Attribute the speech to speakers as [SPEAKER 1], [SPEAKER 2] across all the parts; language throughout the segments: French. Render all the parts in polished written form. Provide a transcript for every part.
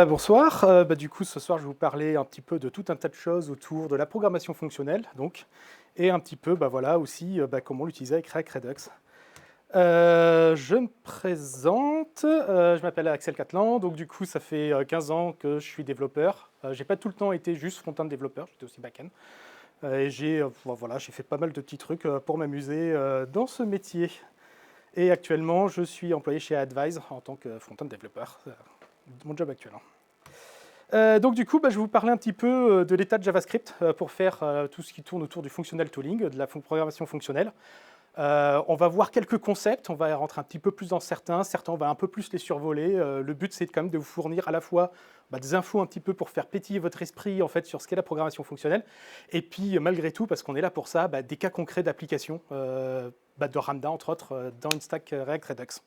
[SPEAKER 1] Bonsoir. Du coup, ce soir, je vais vous parler un petit peu de tout un tas de choses autour de la programmation fonctionnelle, donc, et un petit peu, voilà, aussi, comment l'utiliser avec React Redux. Je me présente, je m'appelle Axel Catlan, donc du coup, ça fait 15 ans que je suis développeur. J'ai pas tout le temps été juste front-end développeur, j'étais aussi back-end. Et j'ai fait pas mal de petits trucs pour m'amuser dans ce métier. Et actuellement, je suis employé chez Advise en tant que front-end développeur. Mon job actuel. Donc du coup, je vais vous parler un petit peu de l'état de JavaScript pour faire tout ce qui tourne autour du functional tooling, de la programmation fonctionnelle. On va voir quelques concepts, on va rentrer un petit peu plus dans certains on va un peu plus les survoler. Le but, c'est quand même de vous fournir à la fois des infos un petit peu pour faire pétiller votre esprit en fait, sur ce qu'est la programmation fonctionnelle, et puis malgré tout, parce qu'on est là pour ça, des cas concrets d'application de Ramda, entre autres, dans une stack React Redux.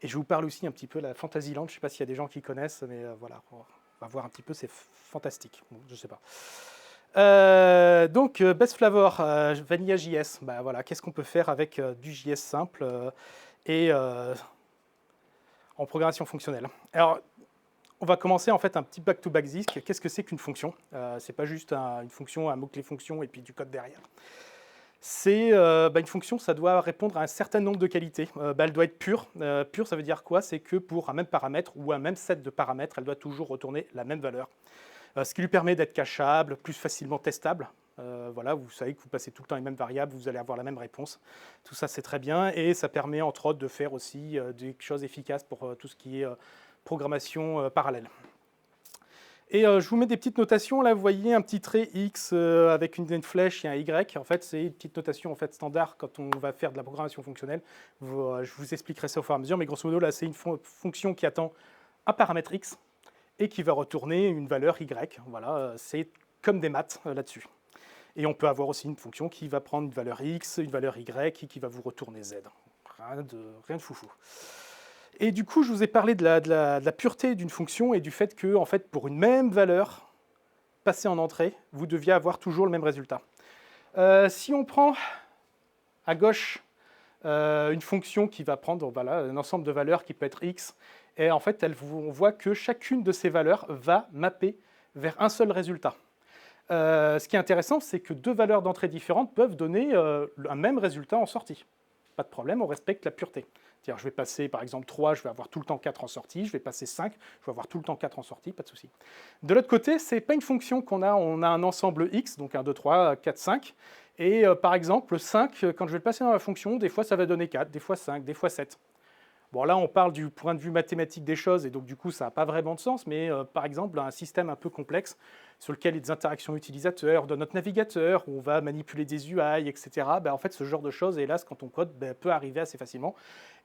[SPEAKER 1] Et je vous parle aussi un petit peu de la Fantasyland, je ne sais pas s'il y a des gens qui connaissent, mais voilà, on va voir un petit peu, c'est fantastique, bon, je ne sais pas. Best Flavor, Vanilla JS, voilà, qu'est-ce qu'on peut faire avec du JS simple et en programmation fonctionnelle. Alors, on va commencer en fait un petit back-to-back Zik. Qu'est-ce que c'est qu'une fonction? C'est pas juste une fonction, un mot-clé fonction et puis du code derrière. C'est une fonction, ça doit répondre à un certain nombre de qualités. Elle doit être pure. Pure, ça veut dire quoi? C'est que pour un même paramètre ou un même set de paramètres, elle doit toujours retourner la même valeur. Ce qui lui permet d'être cacheable, plus facilement testable. Voilà, vous savez que vous passez tout le temps les mêmes variables, vous allez avoir la même réponse. Tout ça, c'est très bien. Et ça permet, entre autres, de faire aussi des choses efficaces pour tout ce qui est programmation parallèle. Et je vous mets des petites notations. Là, vous voyez un petit trait X avec une flèche et un Y. En fait, c'est une petite notation en fait, standard quand on va faire de la programmation fonctionnelle. Je vous expliquerai ça au fur et à mesure. Mais grosso modo, là, c'est une fonction qui attend un paramètre X et qui va retourner une valeur Y. Voilà, c'est comme des maths là-dessus. Et on peut avoir aussi une fonction qui va prendre une valeur X, une valeur Y et qui va vous retourner Z. Rien de foufou. Et du coup, je vous ai parlé de la pureté d'une fonction et du fait que, en fait, pour une même valeur passée en entrée, vous deviez avoir toujours le même résultat. Si on prend à gauche une fonction qui va prendre un ensemble de valeurs qui peut être x, et en fait, on voit que chacune de ces valeurs va mapper vers un seul résultat. Ce qui est intéressant, c'est que deux valeurs d'entrée différentes peuvent donner un même résultat en sortie. Pas de problème, on respecte la pureté. C'est-à-dire, je vais passer, par exemple, 3, je vais avoir tout le temps 4 en sortie. Je vais passer 5, je vais avoir tout le temps 4 en sortie, pas de souci. De l'autre côté, ce n'est pas une fonction qu'on a. On a un ensemble x, donc 1, 2, 3, 4, 5. Et par exemple, 5, quand je vais le passer dans la fonction, des fois ça va donner 4, des fois 5, des fois 7. Bon, là, on parle du point de vue mathématique des choses, et donc du coup, ça n'a pas vraiment de sens, mais par exemple, un système un peu complexe sur lequel il y a des interactions utilisateurs, dans notre navigateur, où on va manipuler des UI, etc., en fait, ce genre de choses, hélas, quand on code, peut arriver assez facilement.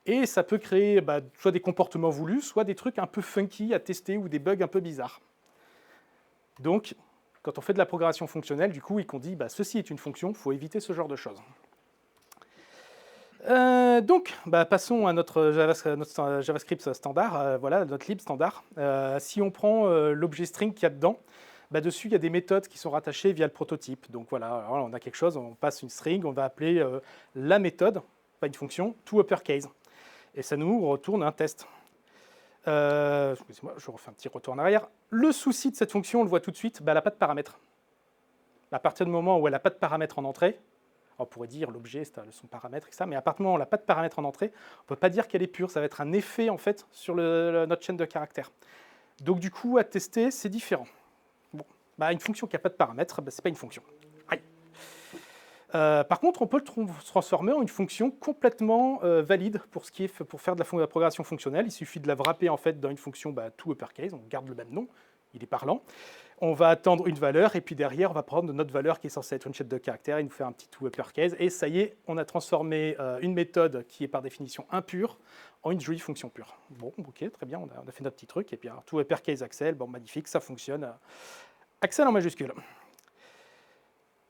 [SPEAKER 1] Et ça peut créer soit des comportements voulus, soit des trucs un peu funky à tester ou des bugs un peu bizarres. Donc, quand on fait de la programmation fonctionnelle, du coup, et qu'on dit ceci est une fonction, il faut éviter ce genre de choses. Passons à notre JavaScript standard, voilà, notre lib standard. Si on prend l'objet string qu'il y a dedans, dessus, il y a des méthodes qui sont rattachées via le prototype. Donc voilà, alors, on a quelque chose, on passe une string, on va appeler la méthode, pas une fonction, to uppercase. Et ça nous retourne un test. Excusez-moi, je refais un petit retour en arrière. Le souci de cette fonction, on le voit tout de suite, elle n'a pas de paramètres. À partir du moment où elle n'a pas de paramètres en entrée, on pourrait dire l'objet, c'est son paramètre, etc. Mais à partir du moment où on n'a pas de paramètres en entrée, on ne peut pas dire qu'elle est pure. Ça va être un effet, en fait, sur notre chaîne de caractères. Donc, du coup, à tester, c'est différent. Bon, une fonction qui n'a pas de paramètres, ce n'est pas une fonction. Aïe. Par contre, on peut le transformer en une fonction complètement valide pour faire de la programmation fonctionnelle. Il suffit de la wrapper en fait, dans une fonction to uppercase, on garde le même nom, il est parlant. On va attendre une valeur, et puis derrière, on va prendre notre valeur qui est censée être une chaîne de caractères, et nous faire un petit to uppercase, et ça y est, on a transformé une méthode qui est par définition impure en une jolie fonction pure. Bon, ok, très bien, on a fait notre petit truc, et puis alors, to uppercase Axel, bon, magnifique, ça fonctionne. Axel en majuscule.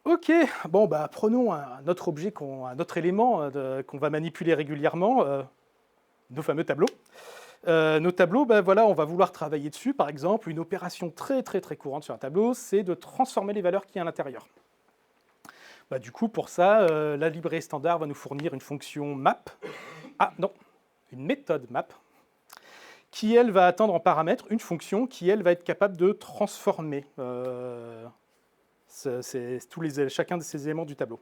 [SPEAKER 1] Ok, bon, prenons un autre objet, un autre élément qu'on va manipuler régulièrement, nos fameux tableaux. Nos tableaux, voilà, on va vouloir travailler dessus. Par exemple, une opération très très très courante sur un tableau, c'est de transformer les valeurs qu'il y a à l'intérieur. Du coup, pour ça, la librairie standard va nous fournir une fonction map. Ah non, une méthode map, qui, elle, va attendre en paramètre une fonction qui, elle, va être capable de transformer chacun de ces éléments du tableau.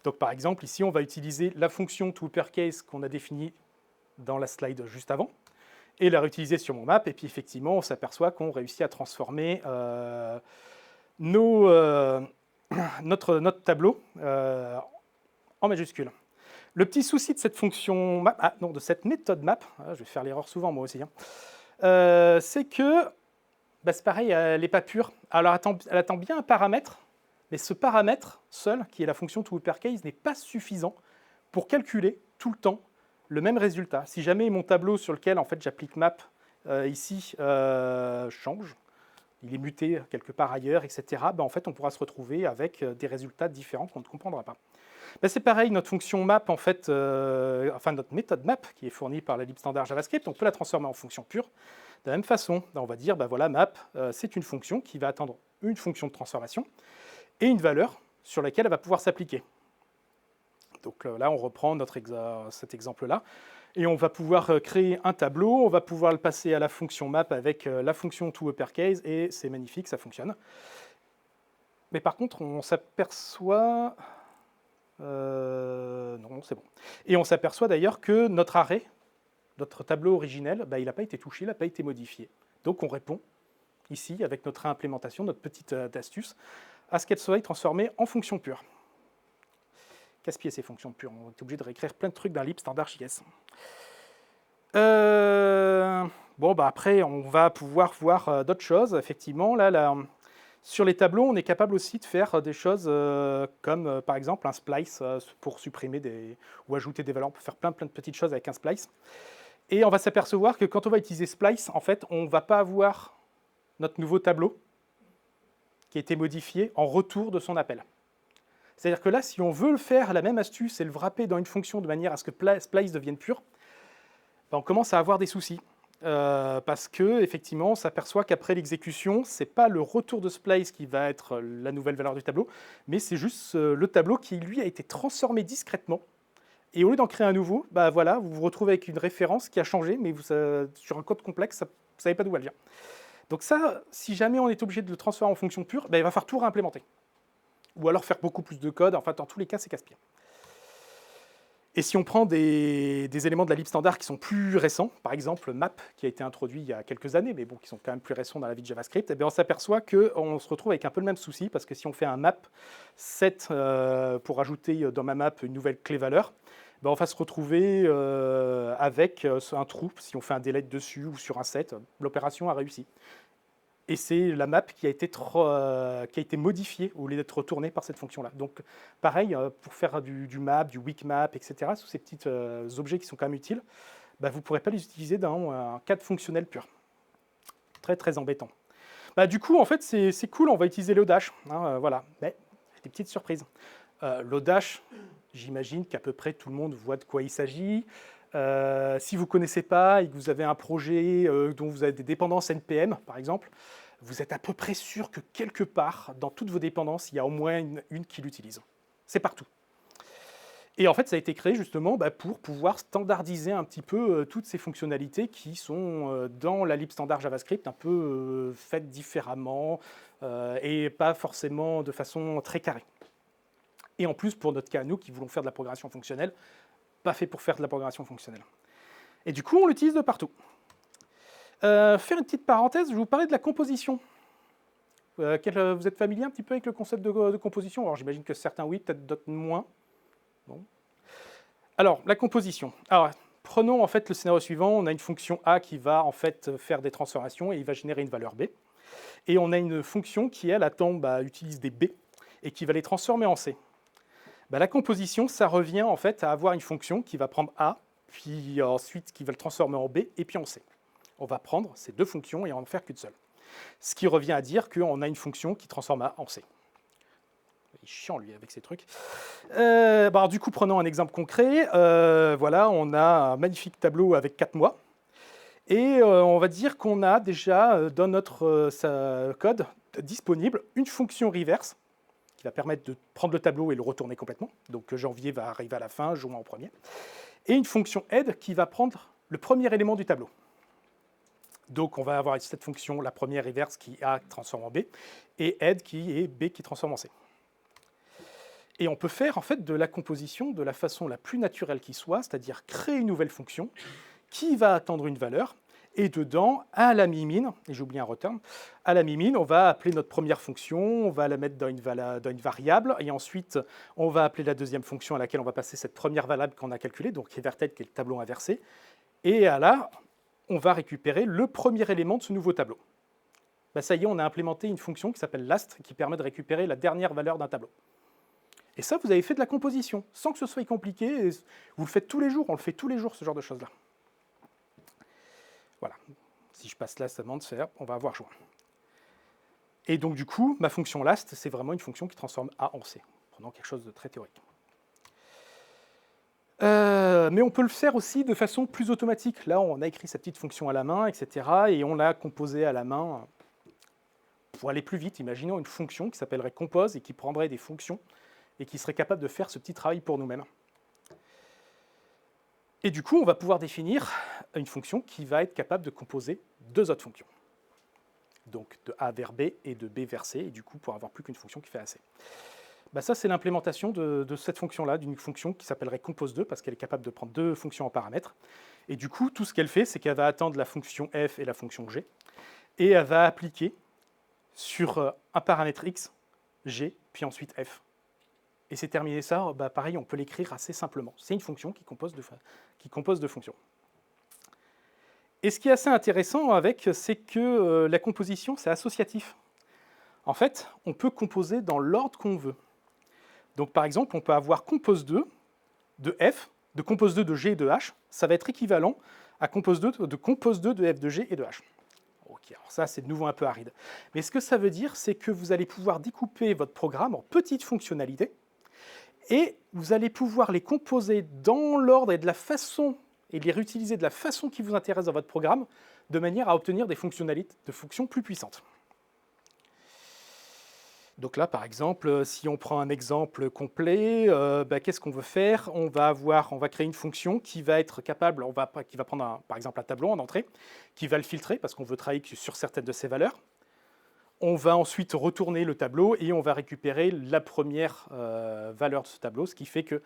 [SPEAKER 1] Donc, par exemple, ici, on va utiliser la fonction toUpperCase qu'on a définie dans la slide juste avant, et la réutiliser sur mon map, et puis effectivement, on s'aperçoit qu'on réussit à transformer notre tableau en majuscule. Le petit souci de cette fonction map, de cette méthode map, je vais faire l'erreur souvent moi aussi, c'est que c'est pareil, elle n'est pas pure. Alors elle attend bien un paramètre, mais ce paramètre seul, qui est la fonction toUpperCase, n'est pas suffisant pour calculer tout le temps le même résultat. Si jamais mon tableau sur lequel en fait j'applique map ici change, il est muté quelque part ailleurs, etc., en fait on pourra se retrouver avec des résultats différents qu'on ne comprendra pas. C'est pareil, notre fonction map, en fait, notre méthode map, qui est fournie par la lib standard JavaScript, on peut la transformer en fonction pure. De la même façon, on va dire, voilà, map, c'est une fonction qui va attendre une fonction de transformation et une valeur sur laquelle elle va pouvoir s'appliquer. Donc là, on reprend cet exemple-là, et on va pouvoir créer un tableau, on va pouvoir le passer à la fonction map avec la fonction toUpperCase, et c'est magnifique, ça fonctionne. Mais par contre, on s'aperçoit... non, c'est bon. Et on s'aperçoit d'ailleurs que notre arrêt, notre tableau originel, il n'a pas été touché, il n'a pas été modifié. Donc on répond ici, avec notre réimplémentation, notre petite astuce, à ce qu'elle soit transformée en fonction pure. Casse-pied ces fonctions pures, on est obligé de réécrire plein de trucs dans lib standard JS. Après, on va pouvoir voir d'autres choses. Effectivement, là, sur les tableaux, on est capable aussi de faire des choses comme, par exemple, un splice pour supprimer ou ajouter des valeurs. On peut faire plein de petites choses avec un splice. Et on va s'apercevoir que quand on va utiliser splice, en fait, on ne va pas avoir notre nouveau tableau qui a été modifié en retour de son appel. C'est-à-dire que là, si on veut le faire, la même astuce, et le wrapper dans une fonction de manière à ce que splice devienne pur, on commence à avoir des soucis. Parce que effectivement, on s'aperçoit qu'après l'exécution, c'est pas le retour de splice qui va être la nouvelle valeur du tableau, mais c'est juste le tableau qui, lui, a été transformé discrètement. Et au lieu d'en créer un nouveau, voilà, vous vous retrouvez avec une référence qui a changé, mais sur un code complexe, vous ne savez pas d'où elle vient. Donc ça, si jamais on est obligé de le transformer en fonction pure, il va falloir tout réimplémenter. Ou alors faire beaucoup plus de code. Enfin, dans tous les cas, c'est casse-pied. Et si on prend des éléments de la lib standard qui sont plus récents, par exemple map, qui a été introduit il y a quelques années, mais bon, qui sont quand même plus récents dans la vie de JavaScript, on s'aperçoit qu'on se retrouve avec un peu le même souci, parce que si on fait un map set pour ajouter dans ma map une nouvelle clé valeur, on va se retrouver avec un trou. Si on fait un delete dessus ou sur un set, l'opération a réussi. Et c'est la map qui a été modifiée au lieu d'être retournée par cette fonction-là. Donc, pareil, pour faire du map, du weak map, etc., tous ces petits objets qui sont quand même utiles, vous ne pourrez pas les utiliser dans un cadre fonctionnel pur. Très, très embêtant. Du coup, en fait, c'est cool, on va utiliser Lodash. Voilà. Mais des petites surprises. Lodash, j'imagine qu'à peu près tout le monde voit de quoi il s'agit. Si vous ne connaissez pas et que vous avez un projet dont vous avez des dépendances NPM, par exemple, vous êtes à peu près sûr que quelque part, dans toutes vos dépendances, il y a au moins une qui l'utilise. C'est partout. Et en fait, ça a été créé justement pour pouvoir standardiser un petit peu toutes ces fonctionnalités qui sont dans la lib standard JavaScript, un peu faites différemment et pas forcément de façon très carrée. Et en plus, pour notre cas, nous qui voulons faire de la programmation fonctionnelle, pas fait pour faire de la programmation fonctionnelle. Et du coup, on l'utilise de partout. Faire une petite parenthèse, je vais vous parler de la composition. Vous êtes familier un petit peu avec le concept de composition? Alors j'imagine que certains oui, peut-être d'autres moins. Bon. Alors, la composition. Alors, prenons en fait le scénario suivant. On a une fonction A qui va en fait faire des transformations et il va générer une valeur B. Et on a une fonction qui, elle, utilise des B et qui va les transformer en C. La composition, ça revient en fait à avoir une fonction qui va prendre A, puis ensuite qui va le transformer en B, et puis en C. On va prendre ces deux fonctions et en faire qu'une seule. Ce qui revient à dire qu'on a une fonction qui transforme A en C. Il est chiant, lui, avec ces trucs. Alors, du coup, prenons un exemple concret. Voilà, on a un magnifique tableau avec 4 mois. Et on va dire qu'on a déjà dans notre code disponible une fonction reverse qui va permettre de prendre le tableau et le retourner complètement. Donc janvier va arriver à la fin, juin en premier. Et une fonction head qui va prendre le premier élément du tableau. Donc on va avoir cette fonction, la première reverse qui est A qui transforme en B, et head qui est B qui transforme en C. Et on peut faire en fait de la composition de la façon la plus naturelle qui soit, c'est-à-dire créer une nouvelle fonction qui va attendre une valeur, et dedans, à la mimine, et j'ai oublié un return, à la mimine, on va appeler notre première fonction, on va la mettre dans une variable, et ensuite, on va appeler la deuxième fonction à laquelle on va passer cette première variable qu'on a calculée, donc reverted, qui est le tableau inversé, et là, on va récupérer le premier élément de ce nouveau tableau. Ben, ça y est, on a implémenté une fonction qui s'appelle last, qui permet de récupérer la dernière valeur d'un tableau. Et ça, vous avez fait de la composition, sans que ce soit compliqué, et vous le faites tous les jours, on le fait tous les jours, ce genre de choses-là. Voilà, si je passe là, ça demande de faire, on va avoir joint. Et donc du coup, ma fonction last, c'est vraiment une fonction qui transforme A en C, prenant quelque chose de très théorique. Mais on peut le faire aussi de façon plus automatique. Là, on a écrit sa petite fonction à la main, etc. Et on l'a composée à la main pour aller plus vite. Imaginons une fonction qui s'appellerait compose et qui prendrait des fonctions et qui serait capable de faire ce petit travail pour nous-mêmes. Et du coup, on va pouvoir définir une fonction qui va être capable de composer deux autres fonctions. Donc de A vers B et de B vers C, et du coup, pour avoir plus qu'une fonction qui fait AC. Ben ça, c'est l'implémentation de cette fonction-là, d'une fonction qui s'appellerait compose2, parce qu'elle est capable de prendre deux fonctions en paramètres. Et du coup, tout ce qu'elle fait, c'est qu'elle va attendre la fonction f et la fonction g, et elle va appliquer sur un paramètre x, g, puis ensuite f. Et c'est terminé ça, bah pareil, on peut l'écrire assez simplement. C'est une fonction qui compose deux fonctions. Et ce qui est assez intéressant avec, c'est que la composition, c'est associatif. En fait, on peut composer dans l'ordre qu'on veut. Donc par exemple, on peut avoir compose2 de f, de compose2 de g et de h, ça va être équivalent à compose2 de compose2 de f de g et de h. Ok, alors ça, c'est de nouveau un peu aride. Mais ce que ça veut dire, c'est que vous allez pouvoir découper votre programme en petites fonctionnalités, et vous allez pouvoir les composer dans l'ordre et de la façon, et les réutiliser de la façon qui vous intéresse dans votre programme, de manière à obtenir des fonctionnalités de fonctions plus puissantes. Donc là, par exemple, si on prend un exemple complet, qu'est-ce qu'on veut faire? On va créer une fonction qui va être capable, qui va prendre par exemple un tableau en entrée, qui va le filtrer parce qu'on veut travailler sur certaines de ses valeurs. On va ensuite retourner le tableau et on va récupérer la première valeur de ce tableau, ce qui fait que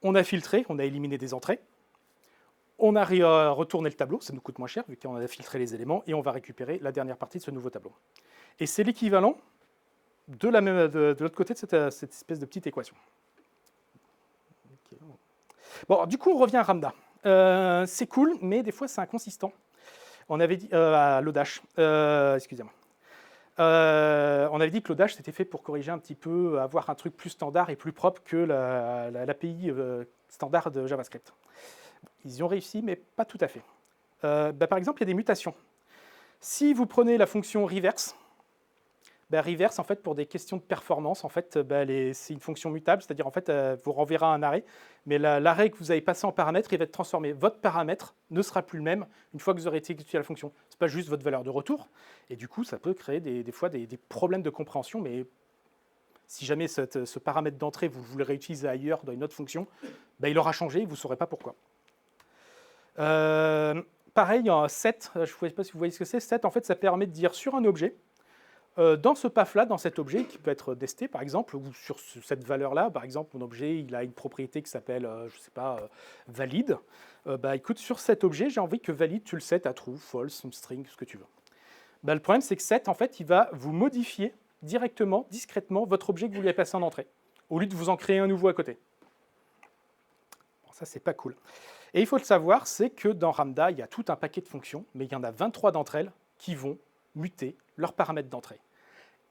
[SPEAKER 1] on a filtré, on a éliminé des entrées, on a retourné le tableau, ça nous coûte moins cher vu qu'on a filtré les éléments, et on va récupérer la dernière partie de ce nouveau tableau. Et c'est l'équivalent de l'autre côté de cette espèce de petite équation. Okay. Bon, du coup, on revient à Ramda. C'est cool, mais des fois, c'est inconsistant. On avait dit à Lodash, excusez-moi. On avait dit que Lodash, c'était fait pour corriger un petit peu, avoir un truc plus standard et plus propre que l'API standard de JavaScript. Ils y ont réussi, mais pas tout à fait. Par exemple, il y a des mutations. Si vous prenez la fonction reverse, reverse, en fait, pour des questions de performance, en fait, c'est une fonction mutable, c'est-à-dire en fait, vous renverra un arrêt, mais l'arrêt que vous avez passé en paramètre, il va être transformé. Votre paramètre ne sera plus le même une fois que vous aurez exécuté la fonction. Ce n'est pas juste votre valeur de retour, et du coup, ça peut créer des fois des problèmes de compréhension, mais si jamais ce paramètre d'entrée, vous voulez réutiliser ailleurs dans une autre fonction, il aura changé, vous ne saurez pas pourquoi. Pareil, en set, je ne sais pas si vous voyez ce que c'est. Set, en fait, ça permet de dire sur un objet, dans ce path-là, dans cet objet qui peut être testé, par exemple, ou sur cette valeur-là, par exemple, mon objet, il a une propriété qui s'appelle, je ne sais pas, valide. Écoute, sur cet objet, j'ai envie que valide, tu le set à true, false, une string, ce que tu veux. Le problème, c'est que set, en fait, il va vous modifier directement, discrètement, votre objet que vous lui avez passé en entrée, au lieu de vous en créer un nouveau à côté. Bon, ça, c'est pas cool. Et il faut le savoir, c'est que dans Ramda, il y a tout un paquet de fonctions, mais il y en a 23 d'entre elles qui vont muter leurs paramètres d'entrée.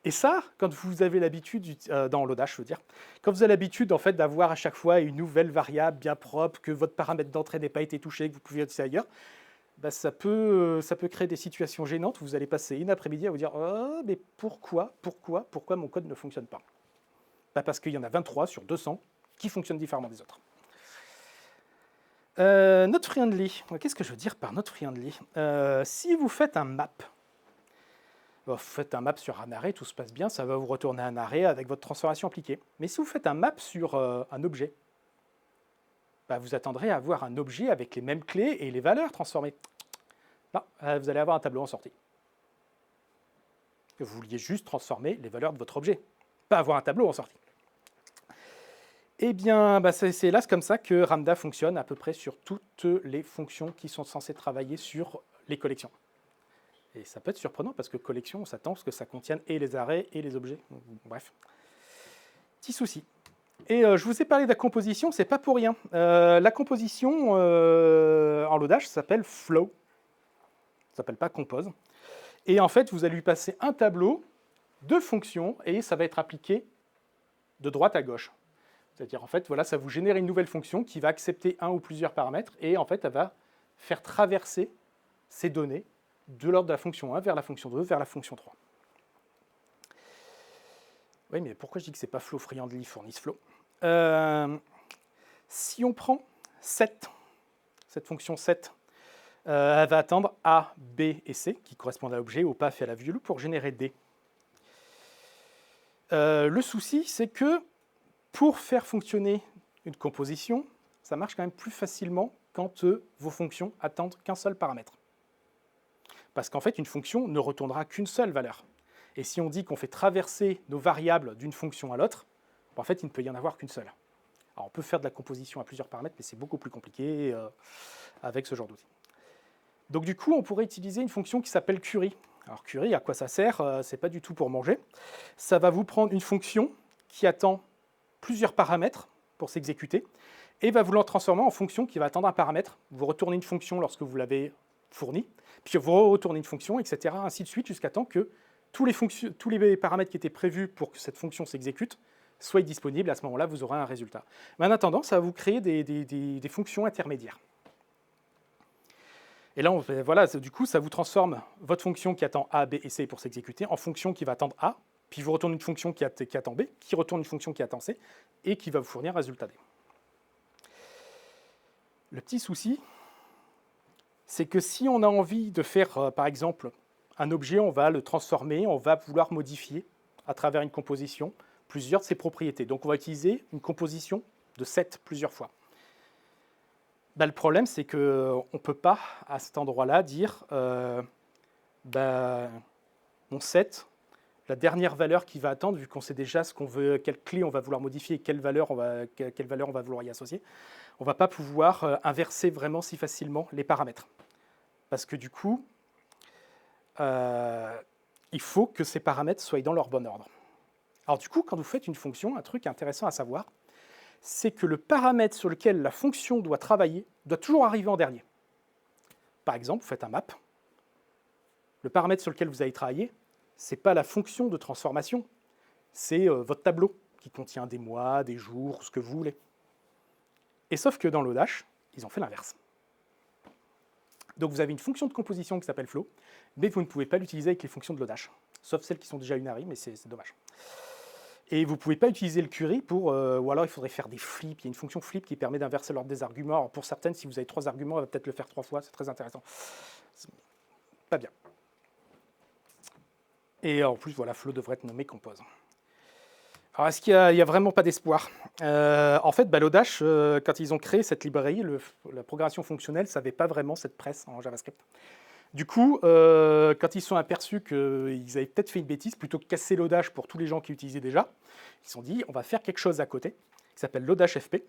[SPEAKER 1] Et ça, quand vous avez l'habitude, dans Lodash, je veux dire, quand vous avez l'habitude en fait, d'avoir à chaque fois une nouvelle variable bien propre, que votre paramètre d'entrée n'ait pas été touché, que vous pouvez utiliser ailleurs, ça peut créer des situations gênantes. Vous allez passer une après-midi à vous dire oh, mais pourquoi mon code ne fonctionne pas? Parce qu'il y en a 23 sur 200 qui fonctionnent différemment des autres. Not friendly. Qu'est-ce que je veux dire par not friendly? Si vous faites un map, vous faites un map sur un arrêt, tout se passe bien, ça va vous retourner un arrêt avec votre transformation appliquée. Mais si vous faites un map sur un objet, vous attendrez à avoir un objet avec les mêmes clés et les valeurs transformées. Non, vous allez avoir un tableau en sortie. Vous vouliez juste transformer les valeurs de votre objet, pas avoir un tableau en sortie. Eh bien, c'est là comme ça que Ramda fonctionne à peu près sur toutes les fonctions qui sont censées travailler sur les collections. Et ça peut être surprenant parce que collection, on s'attend à ce que ça contienne et les arrêts et les objets. Bref, petit souci. Et je vous ai parlé de la composition, c'est pas pour rien. La composition en Lodash s'appelle flow, ça s'appelle pas compose. Et en fait, vous allez lui passer un tableau de fonctions et ça va être appliqué de droite à gauche. C'est-à-dire, en fait, voilà, ça vous génère une nouvelle fonction qui va accepter un ou plusieurs paramètres et en fait, elle va faire traverser ces données de l'ordre de la fonction 1 vers la fonction 2 vers la fonction 3. Oui, mais pourquoi je dis que ce n'est pas Flow Friendly fournissent Flow Si on prend 7, cette fonction 7, elle va attendre A, B et C, qui correspondent à l'objet, au PAF et à la vue pour générer D. Le souci, c'est que pour faire fonctionner une composition, ça marche quand même plus facilement quand vos fonctions attendent qu'un seul paramètre. Parce qu'en fait, une fonction ne retournera qu'une seule valeur. Et si on dit qu'on fait traverser nos variables d'une fonction à l'autre, en fait, il ne peut y en avoir qu'une seule. Alors, on peut faire de la composition à plusieurs paramètres, mais c'est beaucoup plus compliqué avec ce genre d'outil. Donc du coup, on pourrait utiliser une fonction qui s'appelle query. Alors query, à quoi ça sert? C'est pas du tout pour manger. Ça va vous prendre une fonction qui attend plusieurs paramètres pour s'exécuter et va vous la transformer en fonction qui va attendre un paramètre. Vous retournez une fonction lorsque vous l'avez fournie, puis vous retournez une fonction, etc., ainsi de suite, jusqu'à temps que tous les paramètres qui étaient prévus pour que cette fonction s'exécute soient disponibles. À ce moment-là, vous aurez un résultat. Mais en attendant, ça va vous créer des fonctions intermédiaires. Et là, voilà, du coup, ça vous transforme votre fonction qui attend A, B et C pour s'exécuter en fonction qui va attendre A, puis vous retourne une fonction qui attend B, qui retourne une fonction qui attend C, et qui va vous fournir un résultat D. Le petit souci, c'est que si on a envie de faire, par exemple, un objet, on va le transformer, on va vouloir modifier à travers une composition plusieurs de ses propriétés. Donc on va utiliser une composition de 7 plusieurs fois. Le problème, c'est qu'on ne peut pas, à cet endroit-là, dire mon 7, la dernière valeur qu'il va attendre, vu qu'on sait déjà ce qu'on veut, quelle clé on va vouloir modifier et quelle valeur on va vouloir y associer, on ne va pas pouvoir inverser vraiment si facilement les paramètres. Parce que du coup, il faut que ces paramètres soient dans leur bon ordre. Alors du coup, quand vous faites une fonction, un truc intéressant à savoir, c'est que le paramètre sur lequel la fonction doit travailler doit toujours arriver en dernier. Par exemple, vous faites un map. Le paramètre sur lequel vous allez travailler, ce n'est pas la fonction de transformation, c'est votre tableau qui contient des mois, des jours, ce que vous voulez. Et sauf que dans Lodash, ils ont fait l'inverse. Donc vous avez une fonction de composition qui s'appelle flow, mais vous ne pouvez pas l'utiliser avec les fonctions de Lodash, sauf celles qui sont déjà unary, mais c'est dommage. Et vous ne pouvez pas utiliser le query pour, ou alors il faudrait faire des flips. Il y a une fonction flip qui permet d'inverser l'ordre des arguments. Alors pour certaines, si vous avez 3 arguments, elle va peut-être le faire 3 fois, c'est très intéressant. Pas bien. Et en plus, voilà, flow devrait être nommé compose. Alors est-ce qu'il n'y a vraiment pas d'espoir? En fait, Lodash, quand ils ont créé cette librairie, la programmation fonctionnelle ne savait pas vraiment cette presse en JavaScript. Du coup, quand ils se sont aperçus qu'ils avaient peut-être fait une bêtise, plutôt que casser Lodash pour tous les gens qui l'utilisaient déjà, ils se sont dit, on va faire quelque chose à côté, qui s'appelle Lodash FP.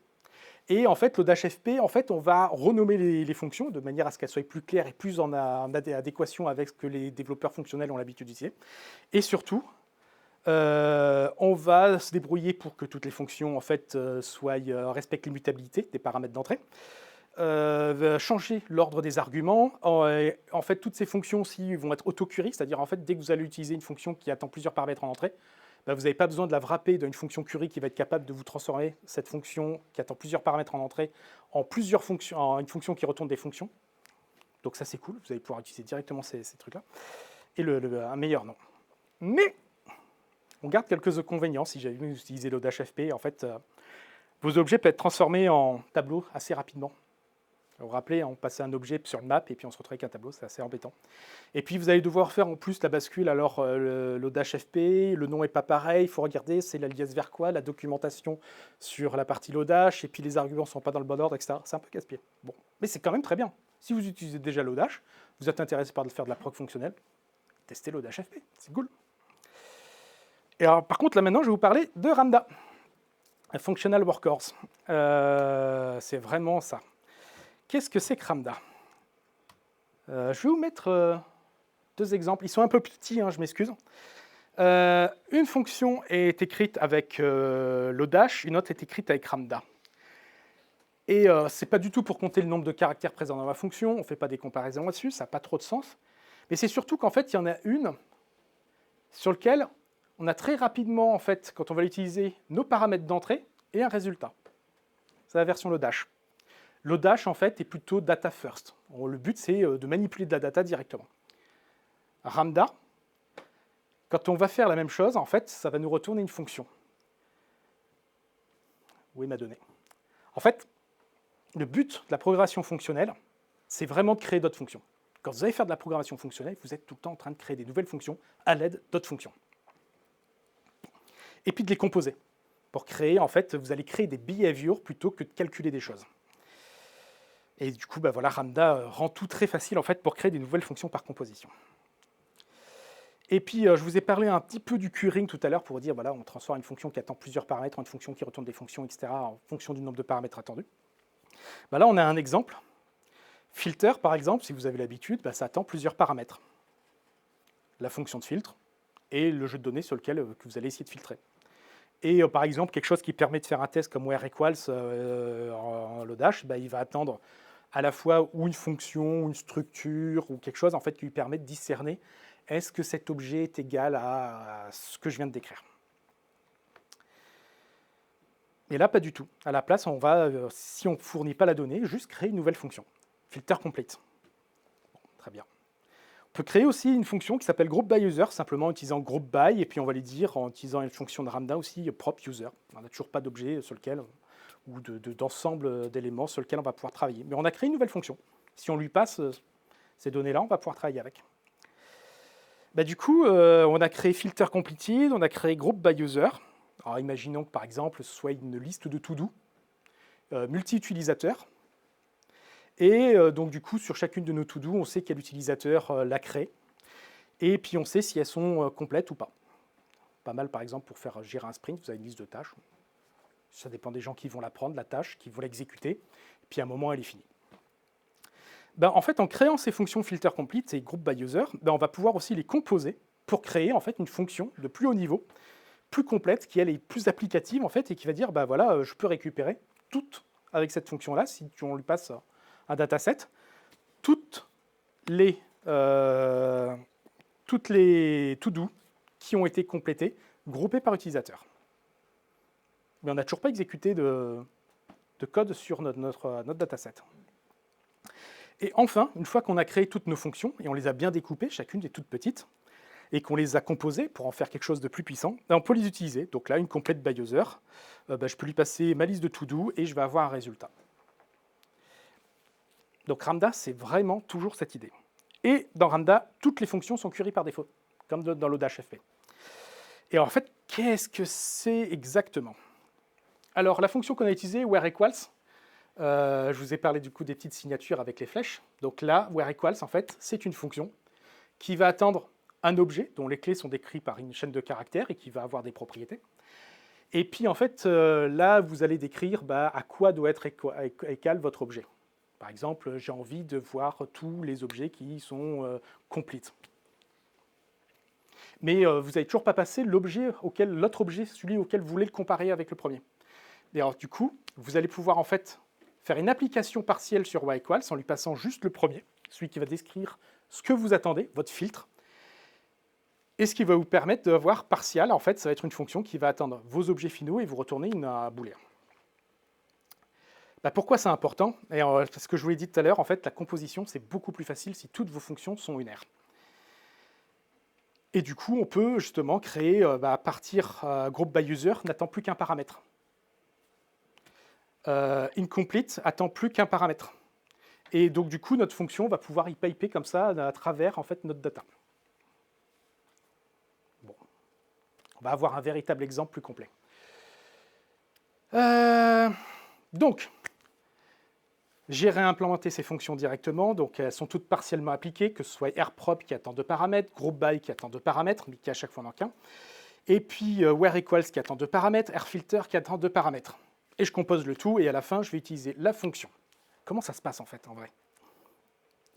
[SPEAKER 1] Et en fait, Lodash FP, on va renommer les fonctions de manière à ce qu'elles soient plus claires et plus en adéquation avec ce que les développeurs fonctionnels ont l'habitude d'utiliser. Et surtout, on va se débrouiller pour que toutes les fonctions respectent l'immutabilité des paramètres d'entrée. Changer l'ordre des arguments. En fait, toutes ces fonctions aussi vont être auto-query, c'est-à-dire en fait, dès que vous allez utiliser une fonction qui attend plusieurs paramètres en entrée, vous n'avez pas besoin de la wrapper d'une fonction query qui va être capable de vous transformer cette fonction qui attend plusieurs paramètres en entrée en une fonction qui retourne des fonctions. Donc ça, c'est cool. Vous allez pouvoir utiliser directement ces trucs-là. Et un meilleur nom. Mais on garde quelques inconvénients si j'avais utilisé Lodash FP. En fait, vos objets peuvent être transformés en tableau assez rapidement. Vous vous rappelez, on passait un objet sur une map et puis on se retrouve avec un tableau, c'est assez embêtant. Et puis vous allez devoir faire en plus la bascule, alors Lodash FP, le nom n'est pas pareil, il faut regarder, c'est l'alias vers quoi, la documentation sur la partie Lodash, et puis les arguments ne sont pas dans le bon ordre, etc. C'est un peu casse-pied. Bon, mais c'est quand même très bien. Si vous utilisez déjà Lodash, vous êtes intéressé par faire de la prog fonctionnelle, testez Lodash FP, c'est cool. Et alors, par contre, là maintenant, je vais vous parler de Ramda, Functional Workhorse. C'est vraiment ça. Qu'est-ce que c'est que Ramda? Je vais vous mettre deux exemples. Ils sont un peu petits, hein, je m'excuse. Une fonction est écrite avec Lodash, une autre est écrite avec Ramda. Et ce n'est pas du tout pour compter le nombre de caractères présents dans la fonction, on ne fait pas des comparaisons là-dessus, ça n'a pas trop de sens. Mais c'est surtout qu'en fait, il y en a une sur laquelle on a très rapidement, en fait, quand on va l'utiliser, nos paramètres d'entrée et un résultat. C'est la version Lodash. Lodash, en fait, est plutôt data first. Le but, c'est de manipuler de la data directement. Ramda, quand on va faire la même chose, en fait, ça va nous retourner une fonction. Où est ma donnée? En fait, le but de la programmation fonctionnelle, c'est vraiment de créer d'autres fonctions. Quand vous allez faire de la programmation fonctionnelle, vous êtes tout le temps en train de créer des nouvelles fonctions à l'aide d'autres fonctions. Et puis de les composer. Pour créer, en fait, vous allez créer des behaviors plutôt que de calculer des choses. Et du coup, bah voilà, Ramda rend tout très facile en fait, pour créer des nouvelles fonctions par composition. Et puis, je vous ai parlé un petit peu du querying tout à l'heure pour dire, voilà, on transforme une fonction qui attend plusieurs paramètres en une fonction qui retourne des fonctions, etc., en fonction du nombre de paramètres attendus. Bah là, on a un exemple. Filter, par exemple, si vous avez l'habitude, bah, ça attend plusieurs paramètres. La fonction de filtre et le jeu de données sur lequel que vous allez essayer de filtrer. Et par exemple, quelque chose qui permet de faire un test comme where equals en Lodash, bah, il va attendre à la fois ou une fonction, une structure, ou quelque chose en fait, qui lui permet de discerner est-ce que cet objet est égal à ce que je viens de décrire. Et là, pas du tout. À la place, on va, si on ne fournit pas la donnée, juste créer une nouvelle fonction. Filter complete. Bon, très bien. On peut créer aussi une fonction qui s'appelle group by user, simplement en utilisant group by, et puis on va les dire en utilisant une fonction de Ramda aussi, prop user. On n'a toujours pas d'objet sur lequel, ou d'ensemble d'éléments sur lequel on va pouvoir travailler. Mais on a créé une nouvelle fonction. Si on lui passe ces données-là, on va pouvoir travailler avec. Bah, du coup, on a créé filter completed, on a créé group by user. Alors imaginons que par exemple, ce soit une liste de to-do, multi-utilisateur. Et donc du coup, sur chacune de nos to-do, on sait quel utilisateur l'a créé. Et puis on sait si elles sont complètes ou pas. Pas mal par exemple pour faire gérer un sprint, vous avez une liste de tâches. Ça dépend des gens qui vont la prendre, la tâche, qui vont l'exécuter. Et puis à un moment, elle est finie. Ben, en fait, en créant ces fonctions filter complete et group by user, ben, on va pouvoir aussi les composer pour créer en fait, une fonction de plus haut niveau, plus complète, qui elle est plus applicative en fait, et qui va dire ben, voilà, je peux récupérer toutes avec cette fonction-là, si on lui passe un dataset, toutes les to-do qui ont été complétées, groupées par utilisateur. Mais on n'a toujours pas exécuté de code sur notre dataset. Et enfin, une fois qu'on a créé toutes nos fonctions, et on les a bien découpées, chacune des toutes petites, et qu'on les a composées pour en faire quelque chose de plus puissant, on peut les utiliser. Donc là, une complète by user, je peux lui passer ma liste de to-do et je vais avoir un résultat. Donc Ramda, c'est vraiment toujours cette idée. Et dans Ramda, toutes les fonctions sont query par défaut, comme dans Lodash FP. Et en fait, qu'est-ce que c'est exactement? Alors, la fonction qu'on a utilisée, where equals, je vous ai parlé du coup des petites signatures avec les flèches. Donc là, where equals, en fait, c'est une fonction qui va attendre un objet dont les clés sont décrites par une chaîne de caractères et qui va avoir des propriétés. Et puis, en fait, là, vous allez décrire à quoi doit être égal votre objet. Par exemple, j'ai envie de voir tous les objets qui sont complete. Mais vous n'avez toujours pas passé l'autre objet, celui auquel vous voulez le comparer avec le premier. Et alors, du coup, vous allez pouvoir en fait faire une application partielle sur where-equals en lui passant juste le premier, celui qui va décrire ce que vous attendez, votre filtre. Et ce qui va vous permettre d'avoir partial, en fait, ça va être une fonction qui va attendre vos objets finaux et vous retourner un booléen. Pourquoi c'est important? Parce que je vous l'ai dit tout à l'heure, en fait, la composition, c'est beaucoup plus facile si toutes vos fonctions sont unaires. Et du coup, on peut justement créer, à partir group by user, n'attend plus qu'un paramètre. Incomplete attend plus qu'un paramètre. Et donc, du coup, notre fonction va pouvoir y piper comme ça à travers en fait, notre data. Bon. On va avoir un véritable exemple plus complet. Donc, J'ai réimplémenté ces fonctions directement, donc elles sont toutes partiellement appliquées, que ce soit rprop qui attend 2 paramètres, groupby qui attend 2 paramètres, mais qui à chaque fois n'en qu'un, et puis where_equals qui attend 2 paramètres, rfilter qui attend 2 paramètres. Et je compose le tout, et à la fin, je vais utiliser la fonction. Comment ça se passe en fait, en vrai,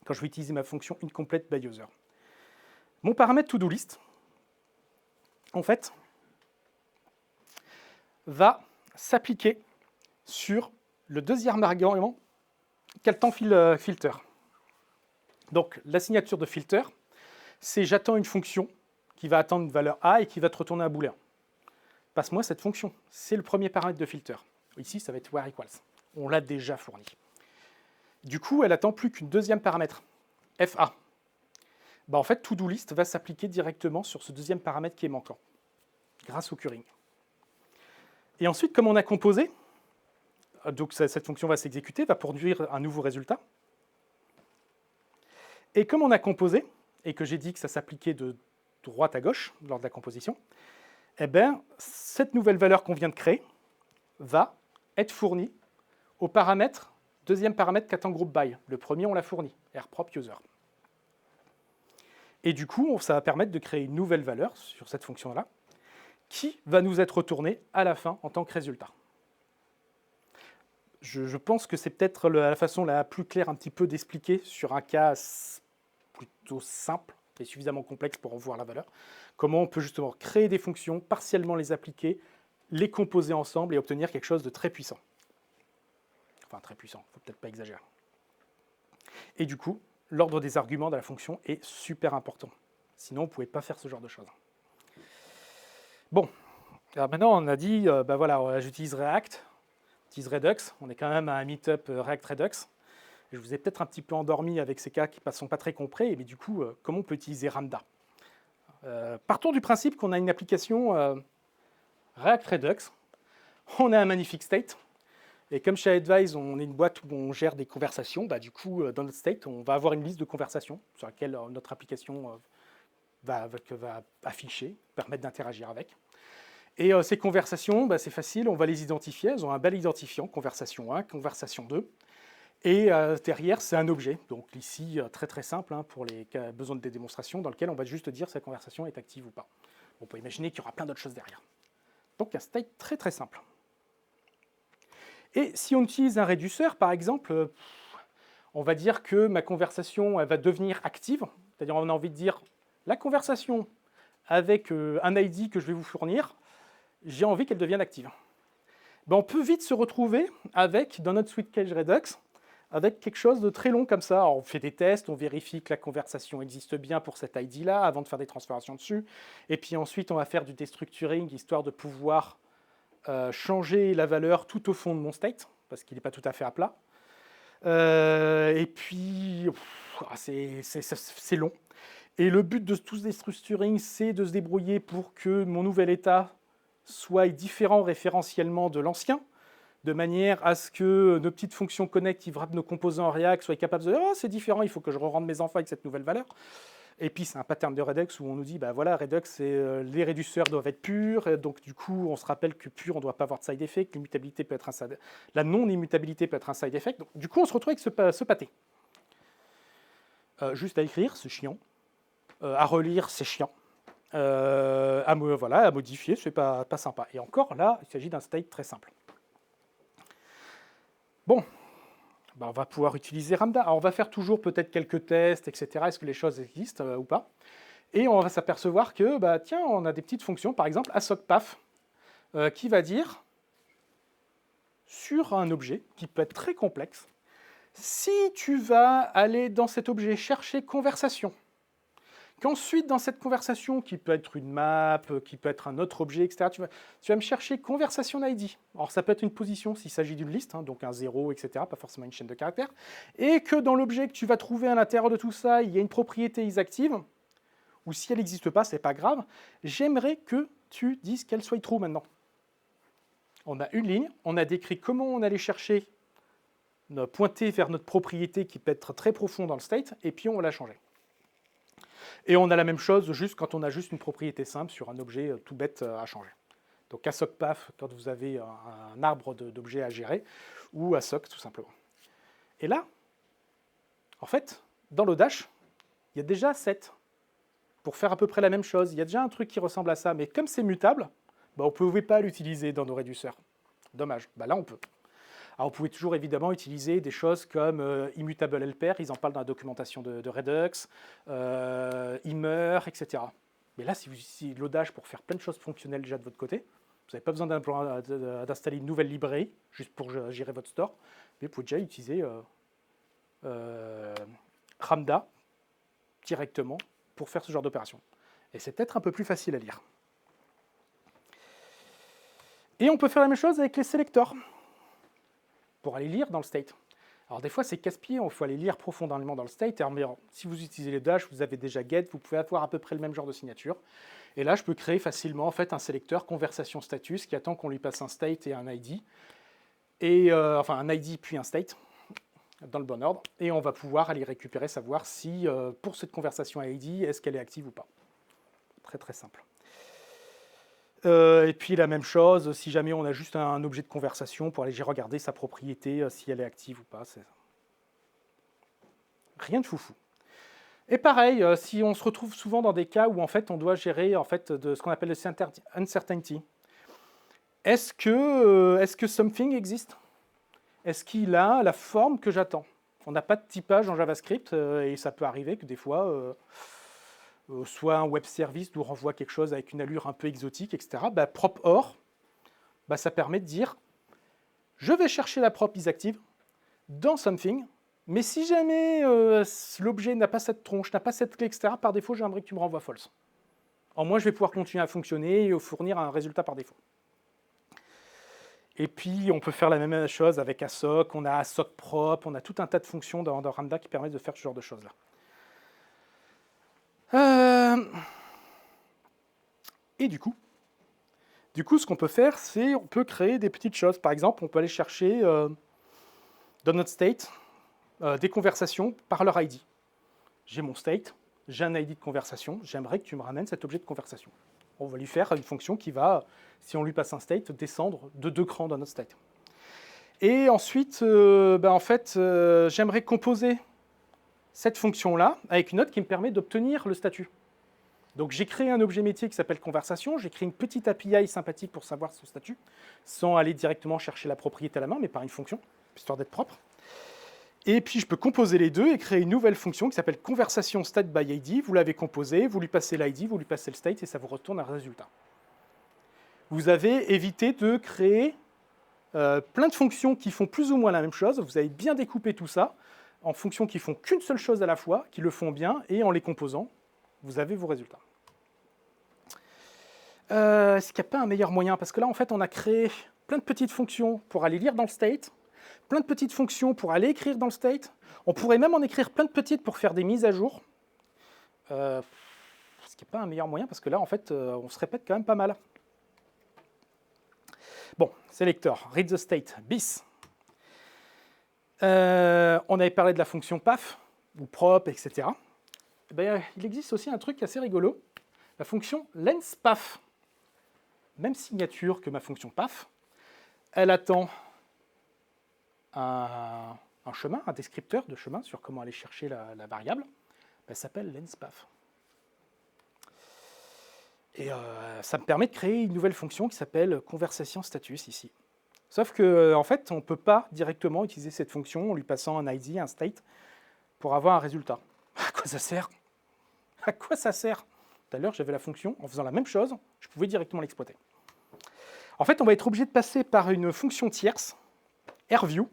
[SPEAKER 1] quand je vais utiliser ma fonction inCompleteByUser? Mon paramètre ToDoList, en fait, va s'appliquer sur le deuxième argument quel temps filter. Donc la signature de filter, c'est j'attends une fonction qui va attendre une valeur A et qui va te retourner un booléen. Passe-moi cette fonction. C'est le premier paramètre de filter. Ici, ça va être where_equals. On l'a déjà fourni. Du coup, elle attend plus qu'une deuxième paramètre, FA. En fait, ToDoList va s'appliquer directement sur ce deuxième paramètre qui est manquant, grâce au currying. Et ensuite, comme on a composé, donc cette fonction va s'exécuter, va produire un nouveau résultat. Et comme on a composé, et que j'ai dit que ça s'appliquait de droite à gauche lors de la composition, eh bien, cette nouvelle valeur qu'on vient de créer va être fournie au paramètre, deuxième paramètre qu'attend groupby. Le premier, on l'a fourni, rprop_user. Et du coup, ça va permettre de créer une nouvelle valeur sur cette fonction-là, qui va nous être retournée à la fin en tant que résultat. Je pense que c'est peut-être la façon la plus claire un petit peu d'expliquer sur un cas plutôt simple et suffisamment complexe pour en voir la valeur, comment on peut justement créer des fonctions, partiellement les appliquer, les composer ensemble et obtenir quelque chose de très puissant. Enfin, très puissant, il ne faut peut-être pas exagérer. Et du coup, l'ordre des arguments de la fonction est super important. Sinon, vous ne pouvez pas faire ce genre de choses. Bon, alors maintenant, on a dit, voilà, j'utilise React, j'utilise Redux, on est quand même à un meet-up React Redux. Je vous ai peut-être un petit peu endormi avec ces cas qui ne sont pas très complets, mais du coup, comment on peut utiliser Ramda? Partons du principe qu'on a une application React Redux, on a un magnifique state, et comme chez Advise, on est une boîte où on gère des conversations, du coup, dans notre state, on va avoir une liste de conversations sur laquelle notre application va afficher, permettre d'interagir avec. Et ces conversations, c'est facile, on va les identifier, elles ont un bel identifiant, conversation 1, conversation 2, et derrière, c'est un objet, donc ici, très très simple, pour les besoins de démonstration, dans lequel on va juste dire si la conversation est active ou pas. On peut imaginer qu'il y aura plein d'autres choses derrière. Donc un state très très simple. Et si on utilise un réduceur, par exemple, on va dire que ma conversation elle va devenir active, c'est-à-dire on a envie de dire la conversation avec un ID que je vais vous fournir, j'ai envie qu'elle devienne active. On peut vite se retrouver avec, dans notre suite Cage Redux, avec quelque chose de très long comme ça. Alors, on fait des tests, on vérifie que la conversation existe bien pour cet ID-là avant de faire des transformations dessus. Et puis ensuite, on va faire du destructuring, histoire de pouvoir changer la valeur tout au fond de mon state, parce qu'il n'est pas tout à fait à plat. Et puis, c'est long. Et le but de tout ce destructuring, c'est de se débrouiller pour que mon nouvel état soit différent référentiellement de l'ancien, de manière à ce que nos petites fonctions connect qui wrap nos composants en React soient capables de dire « Oh, c'est différent, il faut que je re-rende mes enfants avec cette nouvelle valeur ». Et puis, c'est un pattern de Redux où on nous dit voilà, Redux, les réduceurs doivent être purs. Donc, du coup, on se rappelle que pur, on ne doit pas avoir de side effect. L'immutabilité peut être la non-immutabilité peut être un side effect. Donc, du coup, on se retrouve avec ce pâté. Juste à écrire, c'est chiant. À relire, c'est chiant. À modifier, c'est pas sympa. Et encore, là, il s'agit d'un state très simple. Bon, on va pouvoir utiliser Ramda. Alors, on va faire toujours peut-être quelques tests, etc. Est-ce que les choses existent ou pas? Et on va s'apercevoir que, tiens, on a des petites fonctions, par exemple, assoc_path, qui va dire, sur un objet, qui peut être très complexe, si tu vas aller dans cet objet chercher conversation, qu'ensuite, dans cette conversation, qui peut être une map, qui peut être un autre objet, etc., tu vas me chercher conversation ID. Alors, ça peut être une position s'il s'agit d'une liste, donc un 0, etc., pas forcément une chaîne de caractères, et que dans l'objet que tu vas trouver à l'intérieur de tout ça, il y a une propriété isActive, ou si elle n'existe pas, c'est pas grave, j'aimerais que tu dises qu'elle soit true maintenant. On a une ligne, on a décrit comment on allait chercher, pointer vers notre propriété qui peut être très profond dans le state, et puis on l'a changé. Et on a la même chose juste quand on a juste une propriété simple sur un objet tout bête à changer. Donc assoc_path quand vous avez un arbre d'objets à gérer, ou assoc tout simplement. Et là, en fait, dans l'Audash, il y a déjà 7 pour faire à peu près la même chose. Il y a déjà un truc qui ressemble à ça, mais comme c'est mutable, on ne pouvait pas l'utiliser dans nos réduceurs. Dommage. Là, on peut. Alors, on pouvait toujours évidemment utiliser des choses comme immutable helper, ils en parlent dans la documentation de Redux, immer, etc. Mais là, si vous utilisez l'Audash pour faire plein de choses fonctionnelles déjà de votre côté, vous n'avez pas besoin d'installer une nouvelle librairie juste pour gérer votre store, mais vous pouvez déjà utiliser Ramda directement pour faire ce genre d'opération. Et c'est peut-être un peu plus facile à lire. Et on peut faire la même chose avec les selectors pour aller lire dans le state. Alors des fois c'est casse-pied, il faut aller lire profondément dans le state. Alors, si vous utilisez les dash, vous avez déjà get, vous pouvez avoir à peu près le même genre de signature. Et là je peux créer facilement en fait un sélecteur conversation status qui attend qu'on lui passe un state et un ID, enfin un ID puis un state dans le bon ordre, et on va pouvoir aller récupérer, savoir si pour cette conversation ID, est-ce qu'elle est active ou pas. Très très simple. Et puis la même chose, si jamais on a juste un objet de conversation pour aller regarder sa propriété, si elle est active ou pas. Rien de foufou. Et pareil, si on se retrouve souvent dans des cas où en fait on doit gérer en fait de ce qu'on appelle le uncertainty. Est-ce que something existe? Est-ce qu'il a la forme que j'attends? On n'a pas de typage en JavaScript et ça peut arriver que des fois soit un web service nous renvoie quelque chose avec une allure un peu exotique, etc. Prop or, ça permet de dire je vais chercher la prop isActive dans something, mais si jamais l'objet n'a pas cette tronche, n'a pas cette clé, etc., par défaut, j'aimerais que tu me renvoies false. En moins, je vais pouvoir continuer à fonctionner et fournir un résultat par défaut. Et puis, on peut faire la même chose avec ASOC, on a ASOC prop, on a tout un tas de fonctions dans Ramda qui permettent de faire ce genre de choses-là. Et du coup, ce qu'on peut faire, c'est on peut créer des petites choses. Par exemple, on peut aller chercher dans notre state des conversations par leur ID. J'ai mon state, j'ai un ID de conversation, j'aimerais que tu me ramènes cet objet de conversation. On va lui faire une fonction qui va, si on lui passe un state, descendre de 2 crans dans notre state. Et ensuite, j'aimerais composer cette fonction-là avec une autre qui me permet d'obtenir le statut. Donc j'ai créé un objet métier qui s'appelle conversation, j'ai créé une petite API sympathique pour savoir son statut, sans aller directement chercher la propriété à la main, mais par une fonction, histoire d'être propre. Et puis je peux composer les deux et créer une nouvelle fonction qui s'appelle conversation state by ID. Vous l'avez composée, vous lui passez l'ID, vous lui passez le state et ça vous retourne un résultat. Vous avez évité de créer plein de fonctions qui font plus ou moins la même chose. Vous avez bien découpé tout ça en fonctions qui font qu'une seule chose à la fois, qui le font bien, et en les composant, vous avez vos résultats. Est-ce qu'il n'y a pas un meilleur moyen? Parce que là, en fait, on a créé plein de petites fonctions pour aller lire dans le state, plein de petites fonctions pour aller écrire dans le state. On pourrait même en écrire plein de petites pour faire des mises à jour. Est-ce qu'il n'y a pas un meilleur moyen? Parce que là, en fait, on se répète quand même pas mal. Bon, selector, read the state, bis. On avait parlé de la fonction paf, ou prop, etc. Il existe aussi un truc assez rigolo, la fonction lensPath. Même signature que ma fonction paf. Elle attend un chemin, un descripteur de chemin sur comment aller chercher la variable. Elle s'appelle lensPath. Et ça me permet de créer une nouvelle fonction qui s'appelle conversation status ici. Sauf que en fait, on ne peut pas directement utiliser cette fonction en lui passant un ID, un state, pour avoir un résultat. À quoi ça sert? À quoi ça sert? Tout à l'heure, j'avais la fonction, en faisant la même chose, je pouvais directement l'exploiter. En fait, on va être obligé de passer par une fonction tierce, RView,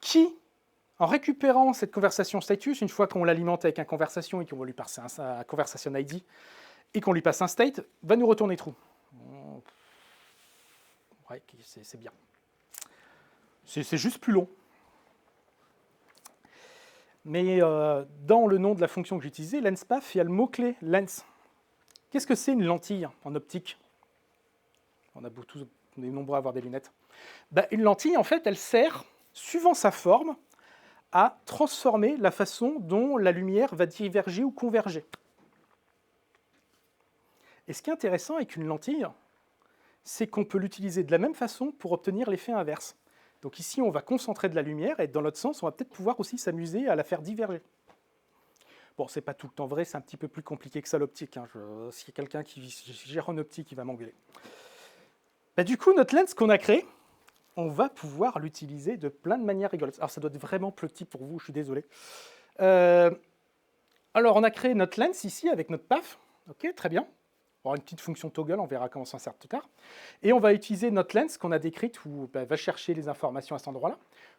[SPEAKER 1] qui, en récupérant cette conversation status, une fois qu'on l'alimente avec un conversation et qu'on va lui passer un conversation ID, et qu'on lui passe un state, va nous retourner true. Ouais, c'est bien. C'est juste plus long. Mais dans le nom de la fonction que j'ai utilisée, lensPath, il y a le mot-clé lens. Qu'est-ce que c'est une lentille en optique? On est nombreux à avoir des lunettes. Une lentille, en fait, elle sert, suivant sa forme, à transformer la façon dont la lumière va diverger ou converger. Et ce qui est intéressant avec une lentille, c'est qu'on peut l'utiliser de la même façon pour obtenir l'effet inverse. Donc ici, on va concentrer de la lumière, et dans l'autre sens, on va peut-être pouvoir aussi s'amuser à la faire diverger. Bon, c'est pas tout le temps vrai, c'est un petit peu plus compliqué que ça l'optique. Hein. S'il y a quelqu'un qui gère en optique, il va m'engueuler. Bah, du coup, notre lens qu'on a créé, on va pouvoir l'utiliser de plein de manières rigolotes. Alors, ça doit être vraiment petit pour vous, je suis désolé. Alors, on a créé notre lens ici avec notre PAF. Ok, très bien. On aura une petite fonction toggle, on verra comment ça sert plus tard. Et on va utiliser notre lens qu'on a décrite, où bah, va chercher les informations à cet endroit-là,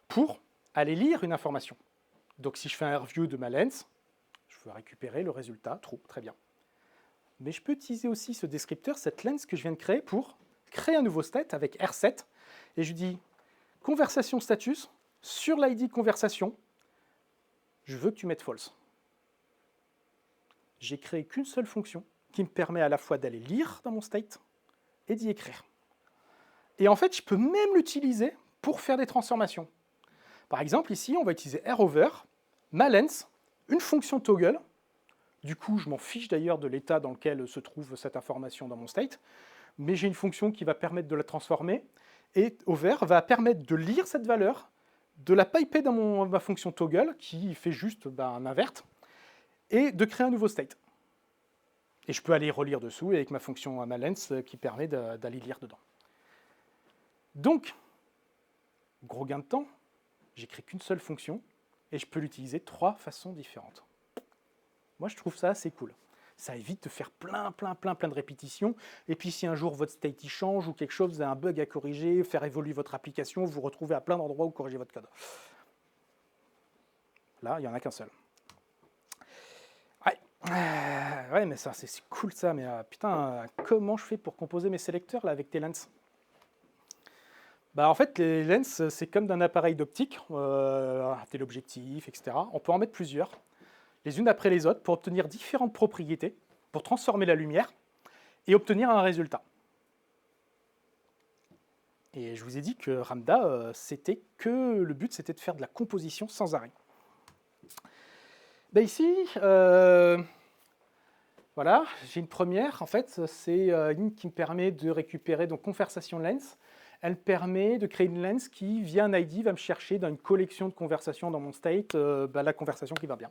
[SPEAKER 1] pour aller lire une information. Donc, si je fais un review de ma lens, je veux récupérer le résultat, true, très bien. Mais je peux utiliser aussi ce descripteur, cette lens que je viens de créer, pour créer un nouveau state avec R7. Et je dis, conversation status, sur l'ID conversation, je veux que tu mettes false. J'ai créé qu'une seule fonction qui me permet à la fois d'aller lire dans mon state et d'y écrire. Et en fait, je peux même l'utiliser pour faire des transformations. Par exemple, ici, on va utiliser rover, ma lens, une fonction toggle. Du coup, je m'en fiche d'ailleurs de l'état dans lequel se trouve cette information dans mon state, mais j'ai une fonction qui va permettre de la transformer, et over va permettre de lire cette valeur, de la piper dans ma fonction toggle, qui fait juste un invert, et de créer un nouveau state. Et je peux aller relire dessous avec ma fonction ma lens qui permet d'aller lire dedans. Donc, gros gain de temps, j'écris qu'une seule fonction, et je peux l'utiliser 3 façons différentes. Moi, je trouve ça assez cool. Ça évite de faire plein de répétitions. Et puis, si un jour votre state change ou quelque chose, vous avez un bug à corriger, faire évoluer votre application, vous vous retrouvez à plein d'endroits où corriger votre code. Là, il n'y en a qu'un seul. Ouais, mais ça, c'est cool ça. Mais putain, comment je fais pour composer mes sélecteurs là avec tes lens? Bah, en fait, les lens, c'est comme d'un appareil d'optique, téléobjectif, etc. On peut en mettre plusieurs, les unes après les autres, pour obtenir différentes propriétés, pour transformer la lumière et obtenir un résultat. Et je vous ai dit que Ramda, le but, c'était de faire de la composition sans arrêt. Ben ici, voilà, j'ai une première. En fait, c'est une qui me permet de récupérer donc conversation lens. Elle permet de créer une lens qui, via un ID, va me chercher dans une collection de conversations dans mon state la conversation qui va bien.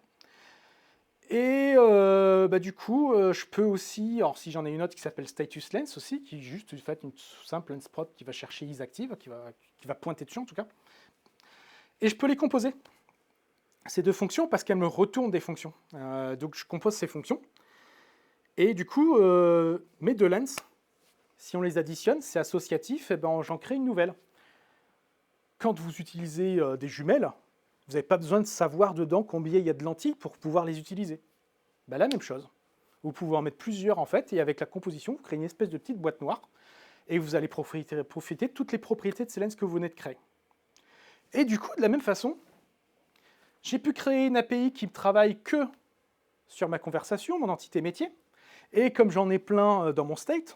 [SPEAKER 1] Et du coup, je peux aussi, alors si j'en ai une autre qui s'appelle status lens aussi, qui est juste une simple lens prop qui va chercher isActive, qui va pointer dessus en tout cas. Et je peux les composer, ces 2 fonctions, parce qu'elles me retournent des fonctions. Donc je compose ces fonctions. Et du coup, mes 2 lens, si on les additionne, c'est associatif, et ben j'en crée une nouvelle. Quand vous utilisez des jumelles, vous n'avez pas besoin de savoir dedans combien il y a de lentilles pour pouvoir les utiliser. Ben, la même chose. Vous pouvez en mettre plusieurs en fait, et avec la composition, vous créez une espèce de petite boîte noire, et vous allez profiter de toutes les propriétés de ces lens que vous venez de créer. Et du coup, de la même façon, j'ai pu créer une API qui ne travaille que sur ma conversation, mon entité métier, et comme j'en ai plein dans mon state,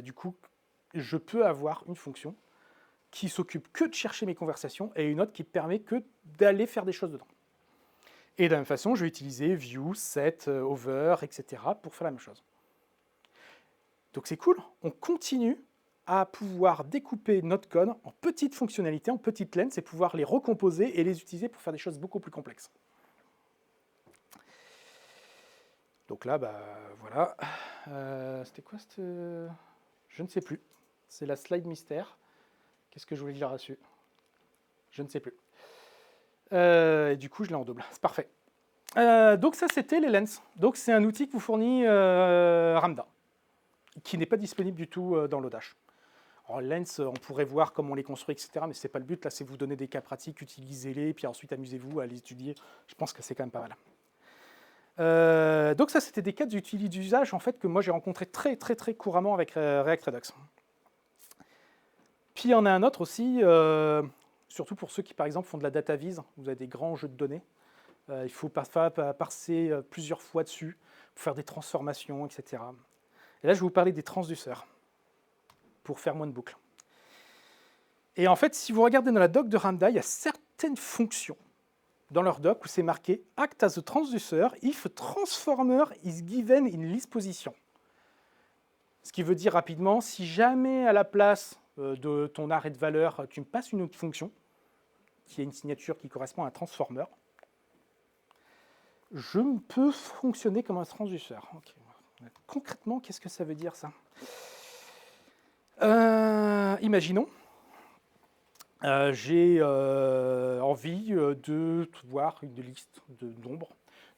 [SPEAKER 1] du coup, je peux avoir une fonction qui s'occupe que de chercher mes conversations et une autre qui permet que d'aller faire des choses dedans. Et de la même façon, je vais utiliser view, set, over, etc. pour faire la même chose. Donc c'est cool, on continue à pouvoir découper notre code en petites fonctionnalités, en petites lens, et pouvoir les recomposer et les utiliser pour faire des choses beaucoup plus complexes. Donc là, voilà. C'était quoi cette... Je ne sais plus. C'est la slide mystère. Qu'est-ce que je voulais dire là-dessus? Je ne sais plus. Et du coup, je l'ai en double. C'est parfait. Donc ça, c'était les lens. Donc c'est un outil que vous fournit Ramda, qui n'est pas disponible du tout dans l'Odash. Alors lens, on pourrait voir comment on les construit, etc. Mais ce n'est pas le but. Là, c'est vous donner des cas pratiques, utilisez-les, puis ensuite amusez-vous à les étudier. Je pense que c'est quand même pas mal. Donc ça, c'était des cas d'usage en fait, que moi j'ai rencontré très couramment avec React Redux. Puis il y en a un autre aussi, surtout pour ceux qui par exemple font de la data vise, vous avez des grands jeux de données, il faut parfois passer plusieurs fois dessus pour faire des transformations, etc. Et là je vais vous parler des transducers, pour faire moins de boucles. Et en fait, si vous regardez dans la doc de Ramda, il y a certaines fonctions dans leur doc où c'est marqué « Act as a transducer if a transformer is given in list position ». Ce qui veut dire rapidement, si jamais à la place de ton arrêt de valeur, tu me passes une autre fonction qui a une signature qui correspond à un transformer. Je peux fonctionner comme un transduceur. Okay. Concrètement, qu'est-ce que ça veut dire, ça? Imaginons, j'ai envie de voir une liste de nombres.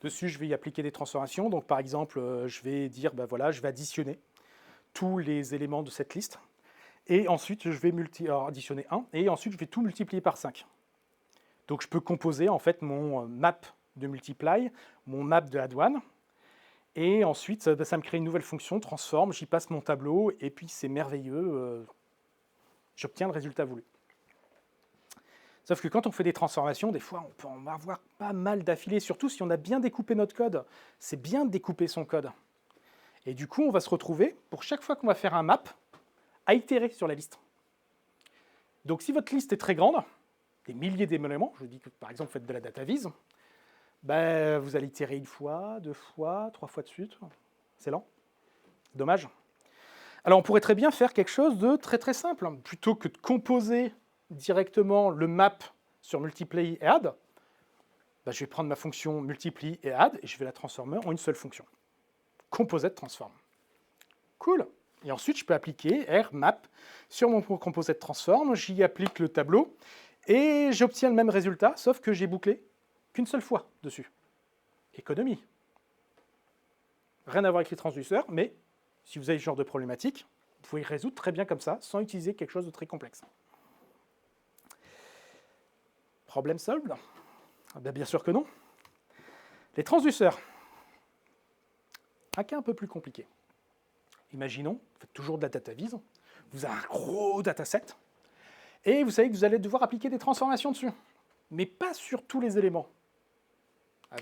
[SPEAKER 1] Dessus, je vais y appliquer des transformations. Donc, par exemple, je vais dire, ben voilà, je vais additionner tous les éléments de cette liste. Et ensuite, je vais additionner 1. Et ensuite, je vais tout multiplier par 5. Donc, je peux composer, en fait, mon map de multiply, mon map de add one. Et ensuite, ben, ça me crée une nouvelle fonction, transform, j'y passe mon tableau. Et puis, c'est merveilleux. J'obtiens le résultat voulu. Sauf que quand on fait des transformations, des fois, on peut en avoir pas mal d'affilés, surtout si on a bien découpé notre code. C'est bien de découper son code. Et du coup, on va se retrouver, pour chaque fois qu'on va faire un map, à itérer sur la liste. Donc si votre liste est très grande, des milliers d'éléments, je vous dis que par exemple, vous faites de la data vise, ben, vous allez itérer une fois, 2 fois, 3 fois de suite. C'est lent. Dommage. Alors on pourrait très bien faire quelque chose de très très simple. Plutôt que de composer directement le map sur multiply et add, ben, je vais prendre ma fonction multiply et add et je vais la transformer en une seule fonction. Composite transform. Cool. Et ensuite, je peux appliquer R map sur mon composite transform, j'y applique le tableau et j'obtiens le même résultat, sauf que j'ai bouclé qu'une seule fois dessus. Économie. Rien à voir avec les transduceurs, mais si vous avez ce genre de problématique, vous pouvez y résoudre très bien comme ça, sans utiliser quelque chose de très complexe. Problem solved? Ben, bien sûr que non. Les transduceurs. Un cas un peu plus compliqué. Imaginons, vous faites toujours de la data vise, vous avez un gros dataset, et vous savez que vous allez devoir appliquer des transformations dessus, mais pas sur tous les éléments.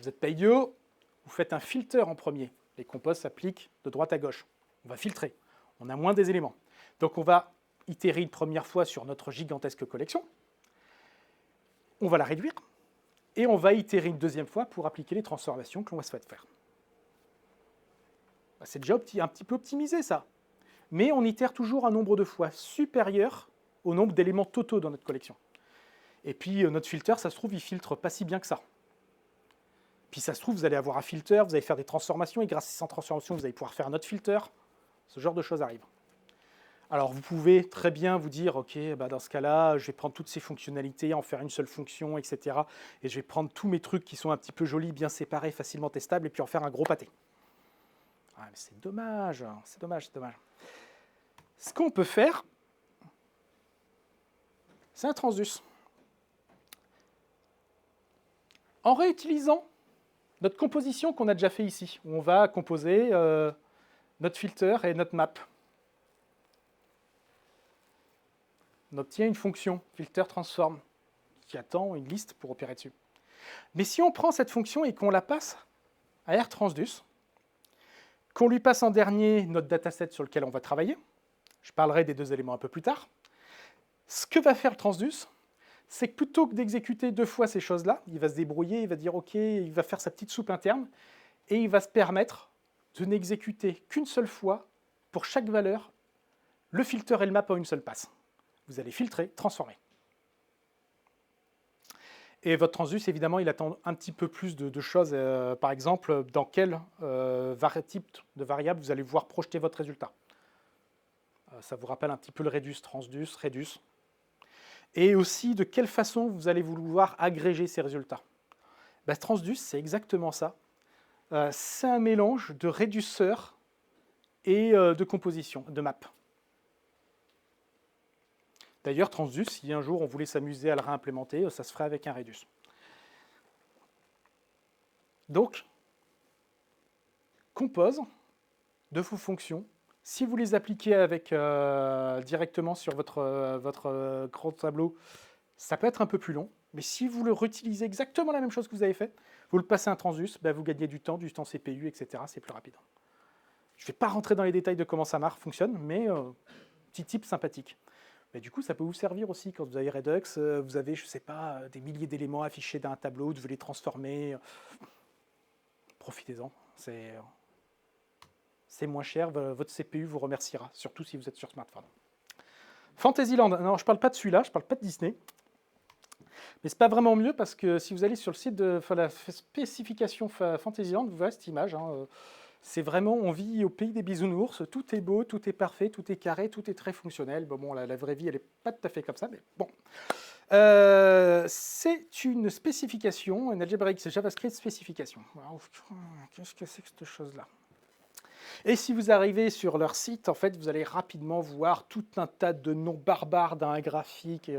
[SPEAKER 1] Vous êtes PyDio, vous faites un filter en premier. Les compos s'appliquent de droite à gauche. On va filtrer. On a moins des éléments. Donc on va itérer une première fois sur notre gigantesque collection. On va la réduire. Et on va itérer une deuxième fois pour appliquer les transformations que l'on va souhaiter faire. C'est déjà un petit peu optimisé, ça. Mais on itère toujours un nombre de fois supérieur au nombre d'éléments totaux dans notre collection. Et puis notre filter, ça se trouve, il filtre pas si bien que ça. Puis ça se trouve, vous allez avoir un filter, vous allez faire des transformations, et grâce à ces transformations, vous allez pouvoir faire un autre filter. Ce genre de choses arrive. Alors vous pouvez très bien vous dire, ok, bah dans ce cas-là, je vais prendre toutes ces fonctionnalités, en faire une seule fonction, etc. Et je vais prendre tous mes trucs qui sont un petit peu jolis, bien séparés, facilement testables, et puis en faire un gros pâté. Ah, mais c'est dommage, c'est dommage, c'est dommage. Ce qu'on peut faire, c'est un transduce. En réutilisant notre composition qu'on a déjà fait ici, où on va composer notre filter et notre map. On obtient une fonction, filter transform, qui attend une liste pour opérer dessus. Mais si on prend cette fonction et qu'on la passe à rtransduce, qu'on lui passe en dernier notre dataset sur lequel on va travailler, je parlerai des deux éléments un peu plus tard, ce que va faire le transduce, c'est que plutôt que d'exécuter 2 fois ces choses-là, il va se débrouiller, il va dire ok, il va faire sa petite soupe interne, et il va se permettre de n'exécuter qu'une seule fois, pour chaque valeur, le filter et le map en une seule passe. Vous allez filtrer, transformer. Et votre transduce, évidemment, il attend un petit peu plus de choses. Par exemple, dans quel type de variable vous allez pouvoir projeter votre résultat. Ça vous rappelle un petit peu le reduce, transduce, reduce. Et aussi, de quelle façon vous allez vouloir agréger ces résultats. Ben, transduce, c'est exactement ça. C'est un mélange de réduceur et de composition, de map. D'ailleurs, transduce, si un jour on voulait s'amuser à le réimplémenter, ça se ferait avec un reduce. Donc, compose de vos fonctions. Si vous les appliquez avec, directement sur votre grand tableau, ça peut être un peu plus long. Mais si vous le réutilisez exactement la même chose que vous avez fait, vous le passez à un transduce, ben vous gagnez du temps CPU, etc. C'est plus rapide. Je ne vais pas rentrer dans les détails de comment ça fonctionne, mais petit tip sympathique. Mais du coup, ça peut vous servir aussi quand vous avez Redux, vous avez, je ne sais pas, des milliers d'éléments affichés dans un tableau, vous devez les transformer. Profitez-en, c'est moins cher, votre CPU vous remerciera, surtout si vous êtes sur smartphone. Fantasyland, non, je ne parle pas de celui-là, je ne parle pas de Disney. Mais ce n'est pas vraiment mieux parce que si vous allez sur le site de la spécification Fantasyland, vous verrez cette image. Hein, c'est vraiment, on vit au pays des bisounours, tout est beau, tout est parfait, tout est carré, tout est très fonctionnel. Bon, la vraie vie, elle n'est pas tout à fait comme ça, mais bon. C'est une spécification, une algébrique, c'est JavaScript spécification. Qu'est-ce que c'est que cette chose-là? Et si vous arrivez sur leur site, en fait, vous allez rapidement voir tout un tas de noms barbares d'un graphique.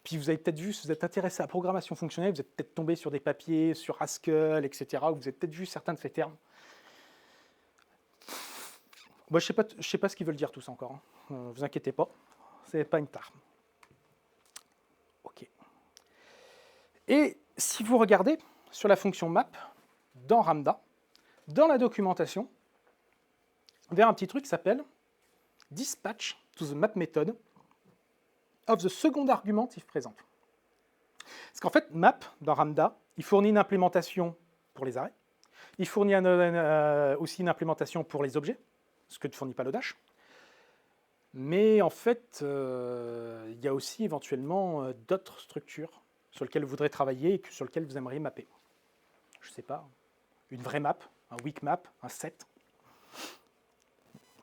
[SPEAKER 1] Puis vous avez peut-être vu, si vous êtes intéressé à la programmation fonctionnelle, vous êtes peut-être tombé sur des papiers, sur Haskell, etc., où vous avez peut-être vu certains de ces termes. Moi, je ne sais pas ce qu'ils veulent dire tous encore. Hein. Vous inquiétez pas, c'est pas une tare. OK. Et si vous regardez sur la fonction map, dans Ramda, dans la documentation, vers un petit truc qui s'appelle dispatch to the map method of the second argument if present. Parce qu'en fait, map, dans Ramda, il fournit une implémentation pour les arrêts, il fournit aussi une implémentation pour les objets, ce que ne fournit pas le Dash. Mais en fait, il y a aussi éventuellement d'autres structures sur lesquelles vous voudrez travailler et sur lesquelles vous aimeriez mapper. Je ne sais pas, une vraie map, un weak map, un set.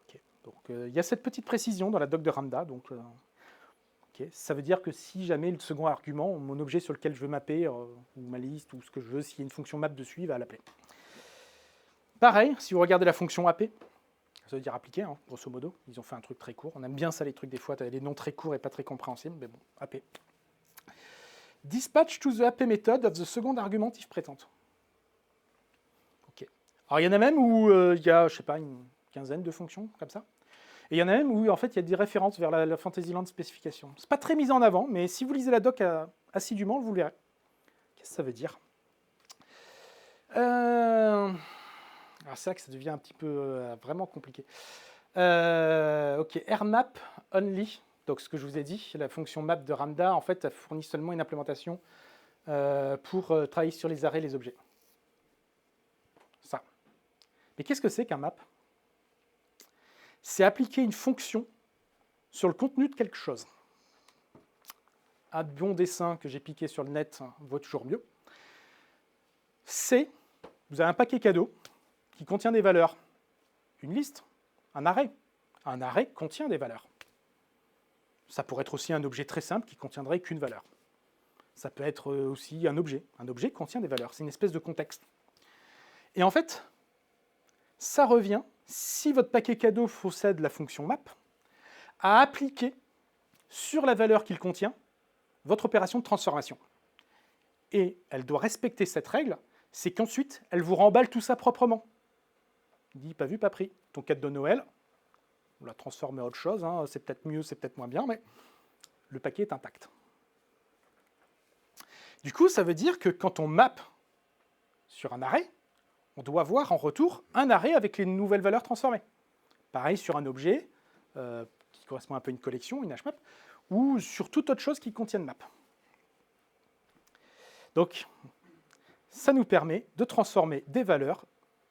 [SPEAKER 1] Okay. Donc il y a cette petite précision dans la doc de Ramda. Donc, okay. Ça veut dire que si jamais le second argument, mon objet sur lequel je veux mapper, ou ma liste, ou ce que je veux, s'il y a une fonction map dessus, il va l'appeler. Pareil, si vous regardez la fonction AP, ça veut dire appliquer, hein, grosso modo. Ils ont fait un truc très court. On aime bien ça, les trucs des fois, tu as des noms très courts et pas très compréhensibles, mais bon, AP. Dispatch to the AP method of the second argument if present. Ok. Alors il y en a même où il y a, je sais pas, une quinzaine de fonctions comme ça. Et il y en a même où en fait il y a des références vers la Fantasyland spécification. C'est pas très mis en avant, mais si vous lisez la doc assidûment, vous le verrez. Qu'est-ce que ça veut dire? Alors c'est là que ça devient un petit peu vraiment compliqué. Ok, RMap only. Donc ce que je vous ai dit, la fonction map de Ramda, en fait, elle fournit seulement une implémentation pour travailler sur les arrêts, les objets. Ça. Mais qu'est-ce que c'est qu'un map? C'est appliquer une fonction sur le contenu de quelque chose. Un bon dessin que j'ai piqué sur le net vaut toujours mieux. C'est, vous avez un paquet cadeau qui contient des valeurs. Une liste, un arrêt. Un arrêt contient des valeurs. Ça pourrait être aussi un objet très simple qui contiendrait qu'une valeur. Ça peut être aussi un objet. Un objet contient des valeurs. C'est une espèce de contexte. Et en fait, ça revient, si votre paquet cadeau possède la fonction map, à appliquer sur la valeur qu'il contient votre opération de transformation. Et elle doit respecter cette règle, c'est qu'ensuite, elle vous remballe tout ça proprement. Il dit, pas vu, pas pris. Ton cadeau de Noël, on l'a transformé en autre chose, hein, c'est peut-être mieux, c'est peut-être moins bien, mais le paquet est intact. Du coup, ça veut dire que quand on map sur un arrêt, on doit avoir en retour un arrêt avec les nouvelles valeurs transformées. Pareil sur un objet, qui correspond un peu à une collection, une HMAP, ou sur toute autre chose qui contienne map. Donc, ça nous permet de transformer des valeurs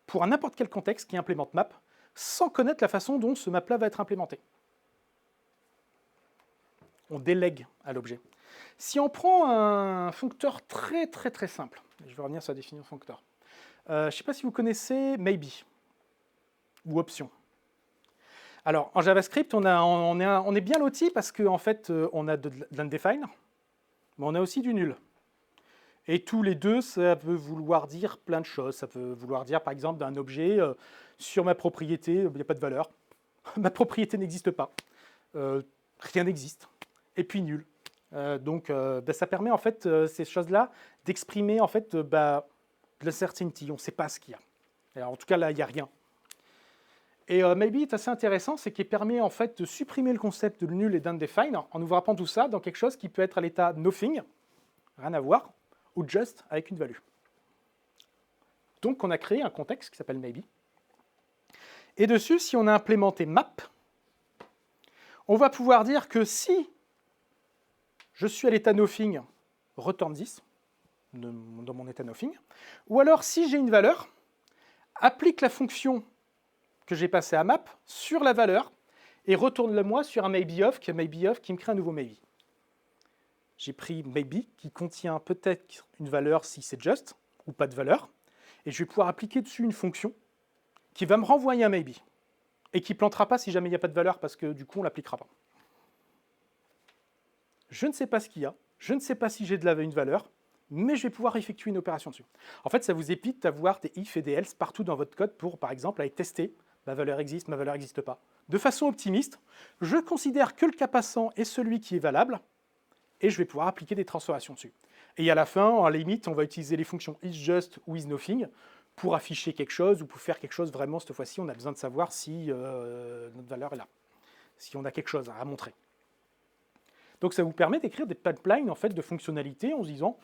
[SPEAKER 1] pour n'importe quel contexte qui implémente map, sans connaître la façon dont ce map-là va être implémenté. On délègue à l'objet. Si on prend un foncteur très simple, je vais revenir sur la définition de foncteur. Je ne sais pas si vous connaissez maybe ou option. Alors, en JavaScript, on est bien loti parce qu'en fait, on a de l'undefine, mais on a aussi du nul. Et tous les deux, ça peut vouloir dire plein de choses. Ça peut vouloir dire, par exemple, d'un objet, sur ma propriété, il n'y a pas de valeur. Ma propriété n'existe pas. Rien n'existe. Et puis nul. Donc, ça permet, en fait, ces choses-là, d'exprimer, en fait, de l'uncertainty. On ne sait pas ce qu'il y a. Alors, en tout cas, là, il n'y a rien. Et maybe est assez intéressant, c'est qu'il permet, en fait, de supprimer le concept de nul et d'undefine en nous rappellant tout ça dans quelque chose qui peut être à l'état nothing, rien à voir, ou just avec une value. Donc on a créé un contexte qui s'appelle maybe. Et dessus, si on a implémenté map, on va pouvoir dire que si je suis à l'état nothing, return this, dans mon état nothing, ou alors si j'ai une valeur, applique la fonction que j'ai passée à map sur la valeur, et retourne-le-moi sur un maybe-of, qui me crée un nouveau maybe. J'ai pris maybe, qui contient peut-être une valeur si c'est just, ou pas de valeur, et je vais pouvoir appliquer dessus une fonction qui va me renvoyer un maybe, et qui ne plantera pas si jamais il n'y a pas de valeur, parce que du coup, on ne l'appliquera pas. Je ne sais pas ce qu'il y a, je ne sais pas si j'ai une valeur, mais je vais pouvoir effectuer une opération dessus. En fait, ça vous évite d'avoir des if et des else partout dans votre code pour, par exemple, aller tester ma valeur existe, ma valeur n'existe pas. De façon optimiste, je considère que le cas passant est celui qui est valable, et je vais pouvoir appliquer des transformations dessus. Et à la fin, en limite, on va utiliser les fonctions isJust ou isNothing pour afficher quelque chose ou pour faire quelque chose vraiment. Cette fois-ci, on a besoin de savoir si notre valeur est là, si on a quelque chose à montrer. Donc ça vous permet d'écrire des pipelines en fait, de fonctionnalités en se disant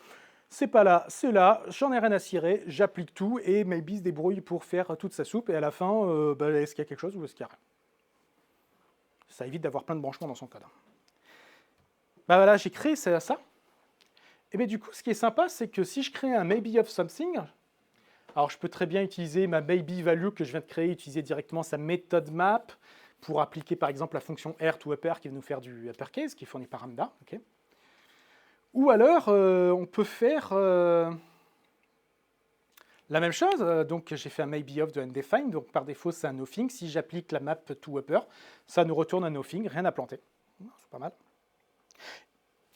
[SPEAKER 1] c'est pas là, c'est là, j'en ai rien à cirer, j'applique tout et maybe se débrouille pour faire toute sa soupe et à la fin, est-ce qu'il y a quelque chose ou est-ce qu'il n'y a rien? Ça évite d'avoir plein de branchements dans son code. Voilà, j'ai créé ça. Et bien du coup, ce qui est sympa, c'est que si je crée un maybe of something, alors je peux très bien utiliser ma maybe value que je viens de créer, utiliser directement sa méthode map pour appliquer par exemple la fonction r to upper qui va nous faire du uppercase qui est fourni par Ramda. Okay. Ou alors, on peut faire la même chose. Donc j'ai fait un maybe of de undefined, donc par défaut c'est un nothing. Si j'applique la map to upper, ça nous retourne un nothing, rien à planter. C'est pas mal.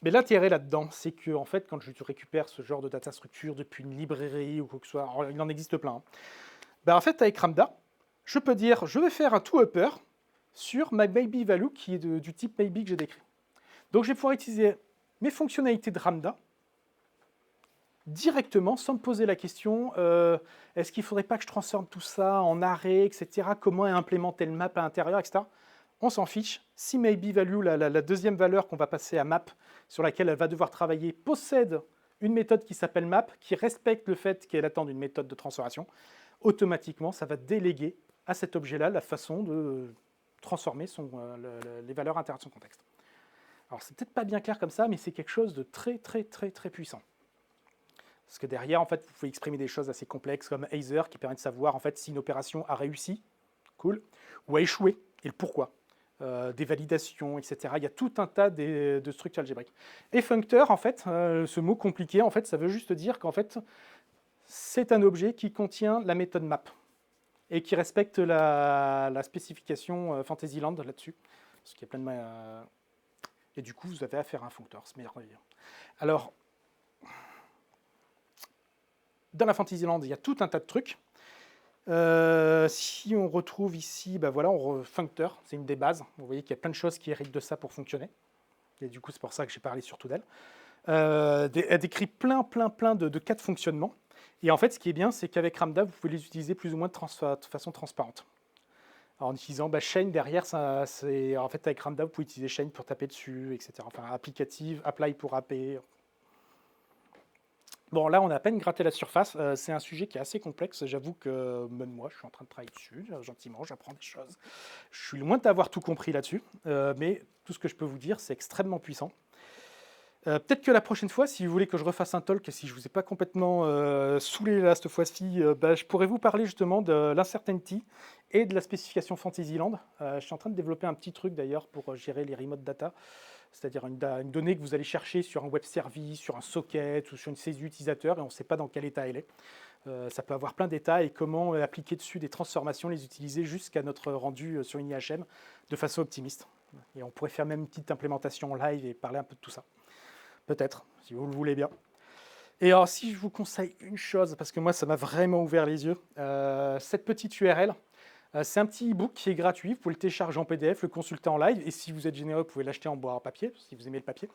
[SPEAKER 1] Mais l'intérêt là-dedans, c'est que en fait, quand je récupère ce genre de data structure depuis une librairie ou quoi que ce soit, il en existe plein. En fait, avec Ramda, je peux dire, je vais faire un to-upper sur ma maybe value qui est du type maybe que j'ai décrit. Donc, je vais pouvoir utiliser mes fonctionnalités de Ramda directement, sans me poser la question, est-ce qu'il ne faudrait pas que je transforme tout ça en arrêt, etc. Comment implémenter le map à l'intérieur, etc. On s'en fiche. Si maybe value, la deuxième valeur qu'on va passer à map, sur laquelle elle va devoir travailler, possède une méthode qui s'appelle map, qui respecte le fait qu'elle attend une méthode de transformation, automatiquement, ça va déléguer à cet objet-là la façon de transformer les valeurs à l'intérieur de son contexte. Alors, c'est peut-être pas bien clair comme ça, mais c'est quelque chose de très, très, très, très puissant. Parce que derrière, en fait, vous pouvez exprimer des choses assez complexes comme either, qui permet de savoir en fait si une opération a réussi, cool, ou a échoué, et le pourquoi. Des validations, etc. Il y a tout un tas de structures algébriques. Et functor, en fait, ce mot compliqué, en fait, ça veut juste dire qu'en fait, c'est un objet qui contient la méthode map et qui respecte la spécification Fantasyland là-dessus. Parce qu'il y a plein de et du coup, vous avez affaire à un functor, c'est merveilleux. Alors, dans la Fantasyland, il y a tout un tas de trucs. Si on retrouve ici, voilà, functor, c'est une des bases. Vous voyez qu'il y a plein de choses qui héritent de ça pour fonctionner. Et du coup, c'est pour ça que j'ai parlé surtout d'elle. Elle décrit plein de cas de fonctionnement. Et en fait, ce qui est bien, c'est qu'avec Ramda, vous pouvez les utiliser plus ou moins de façon transparente. Alors, en utilisant Shane derrière, en fait, avec Ramda, vous pouvez utiliser Shane pour taper dessus, etc. Enfin, applicative, apply pour AP. Bon, là, on a à peine gratté la surface. C'est un sujet qui est assez complexe. J'avoue que même moi, je suis en train de travailler dessus. Gentiment, j'apprends des choses. Je suis loin d'avoir tout compris là-dessus. Mais tout ce que je peux vous dire, c'est extrêmement puissant. Peut-être que la prochaine fois, si vous voulez que je refasse un talk, si je ne vous ai pas complètement saoulé là cette fois-ci, je pourrais vous parler justement de l'uncertainty et de la spécification Fantasyland. Je suis en train de développer un petit truc d'ailleurs pour gérer les remote data, c'est-à-dire une donnée que vous allez chercher sur un web service, sur un socket ou sur une saisie utilisateur et on ne sait pas dans quel état elle est. Ça peut avoir plein d'états et comment appliquer dessus des transformations, les utiliser jusqu'à notre rendu sur une IHM de façon optimiste. Et on pourrait faire même une petite implémentation en live et parler un peu de tout ça. Peut-être, si vous le voulez bien. Et alors, si je vous conseille une chose, parce que moi, ça m'a vraiment ouvert les yeux, cette petite URL, c'est un petit e-book qui est gratuit. Vous pouvez le télécharger en PDF, le consulter en live, et si vous êtes généreux, vous pouvez l'acheter en bois papier, si vous aimez le papier.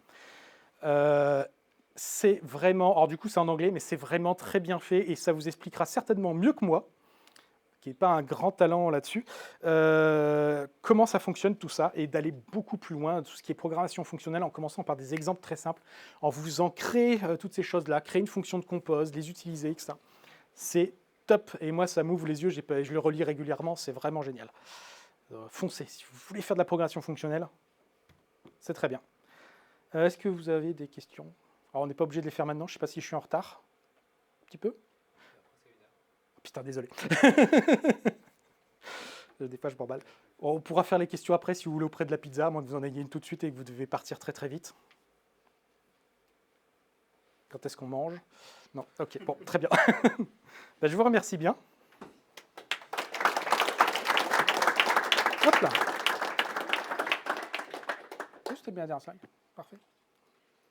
[SPEAKER 1] C'est vraiment, alors du coup, c'est en anglais, mais c'est vraiment très bien fait, et ça vous expliquera certainement mieux que moi, qui n'est pas un grand talent là-dessus, comment ça fonctionne tout ça, et d'aller beaucoup plus loin, tout ce qui est programmation fonctionnelle, en commençant par des exemples très simples, en vous faisant créer toutes ces choses-là, créer une fonction de compose, les utiliser, etc. C'est top, et moi ça m'ouvre les yeux, je le relis régulièrement, c'est vraiment génial. Foncez, si vous voulez faire de la programmation fonctionnelle, c'est très bien. Est-ce que vous avez des questions? Alors on n'est pas obligé de les faire maintenant, je ne sais pas si je suis en retard, un petit peu. Putain, désolé. Des fois, je m'emballe. On pourra faire les questions après si vous voulez auprès de la pizza, à moins que vous en ayez une tout de suite et que vous devez partir très très vite. Quand est-ce qu'on mange? Non, ok, bon, très bien. Ben, je vous remercie bien. Hop là. C'était bien dire ça. Parfait.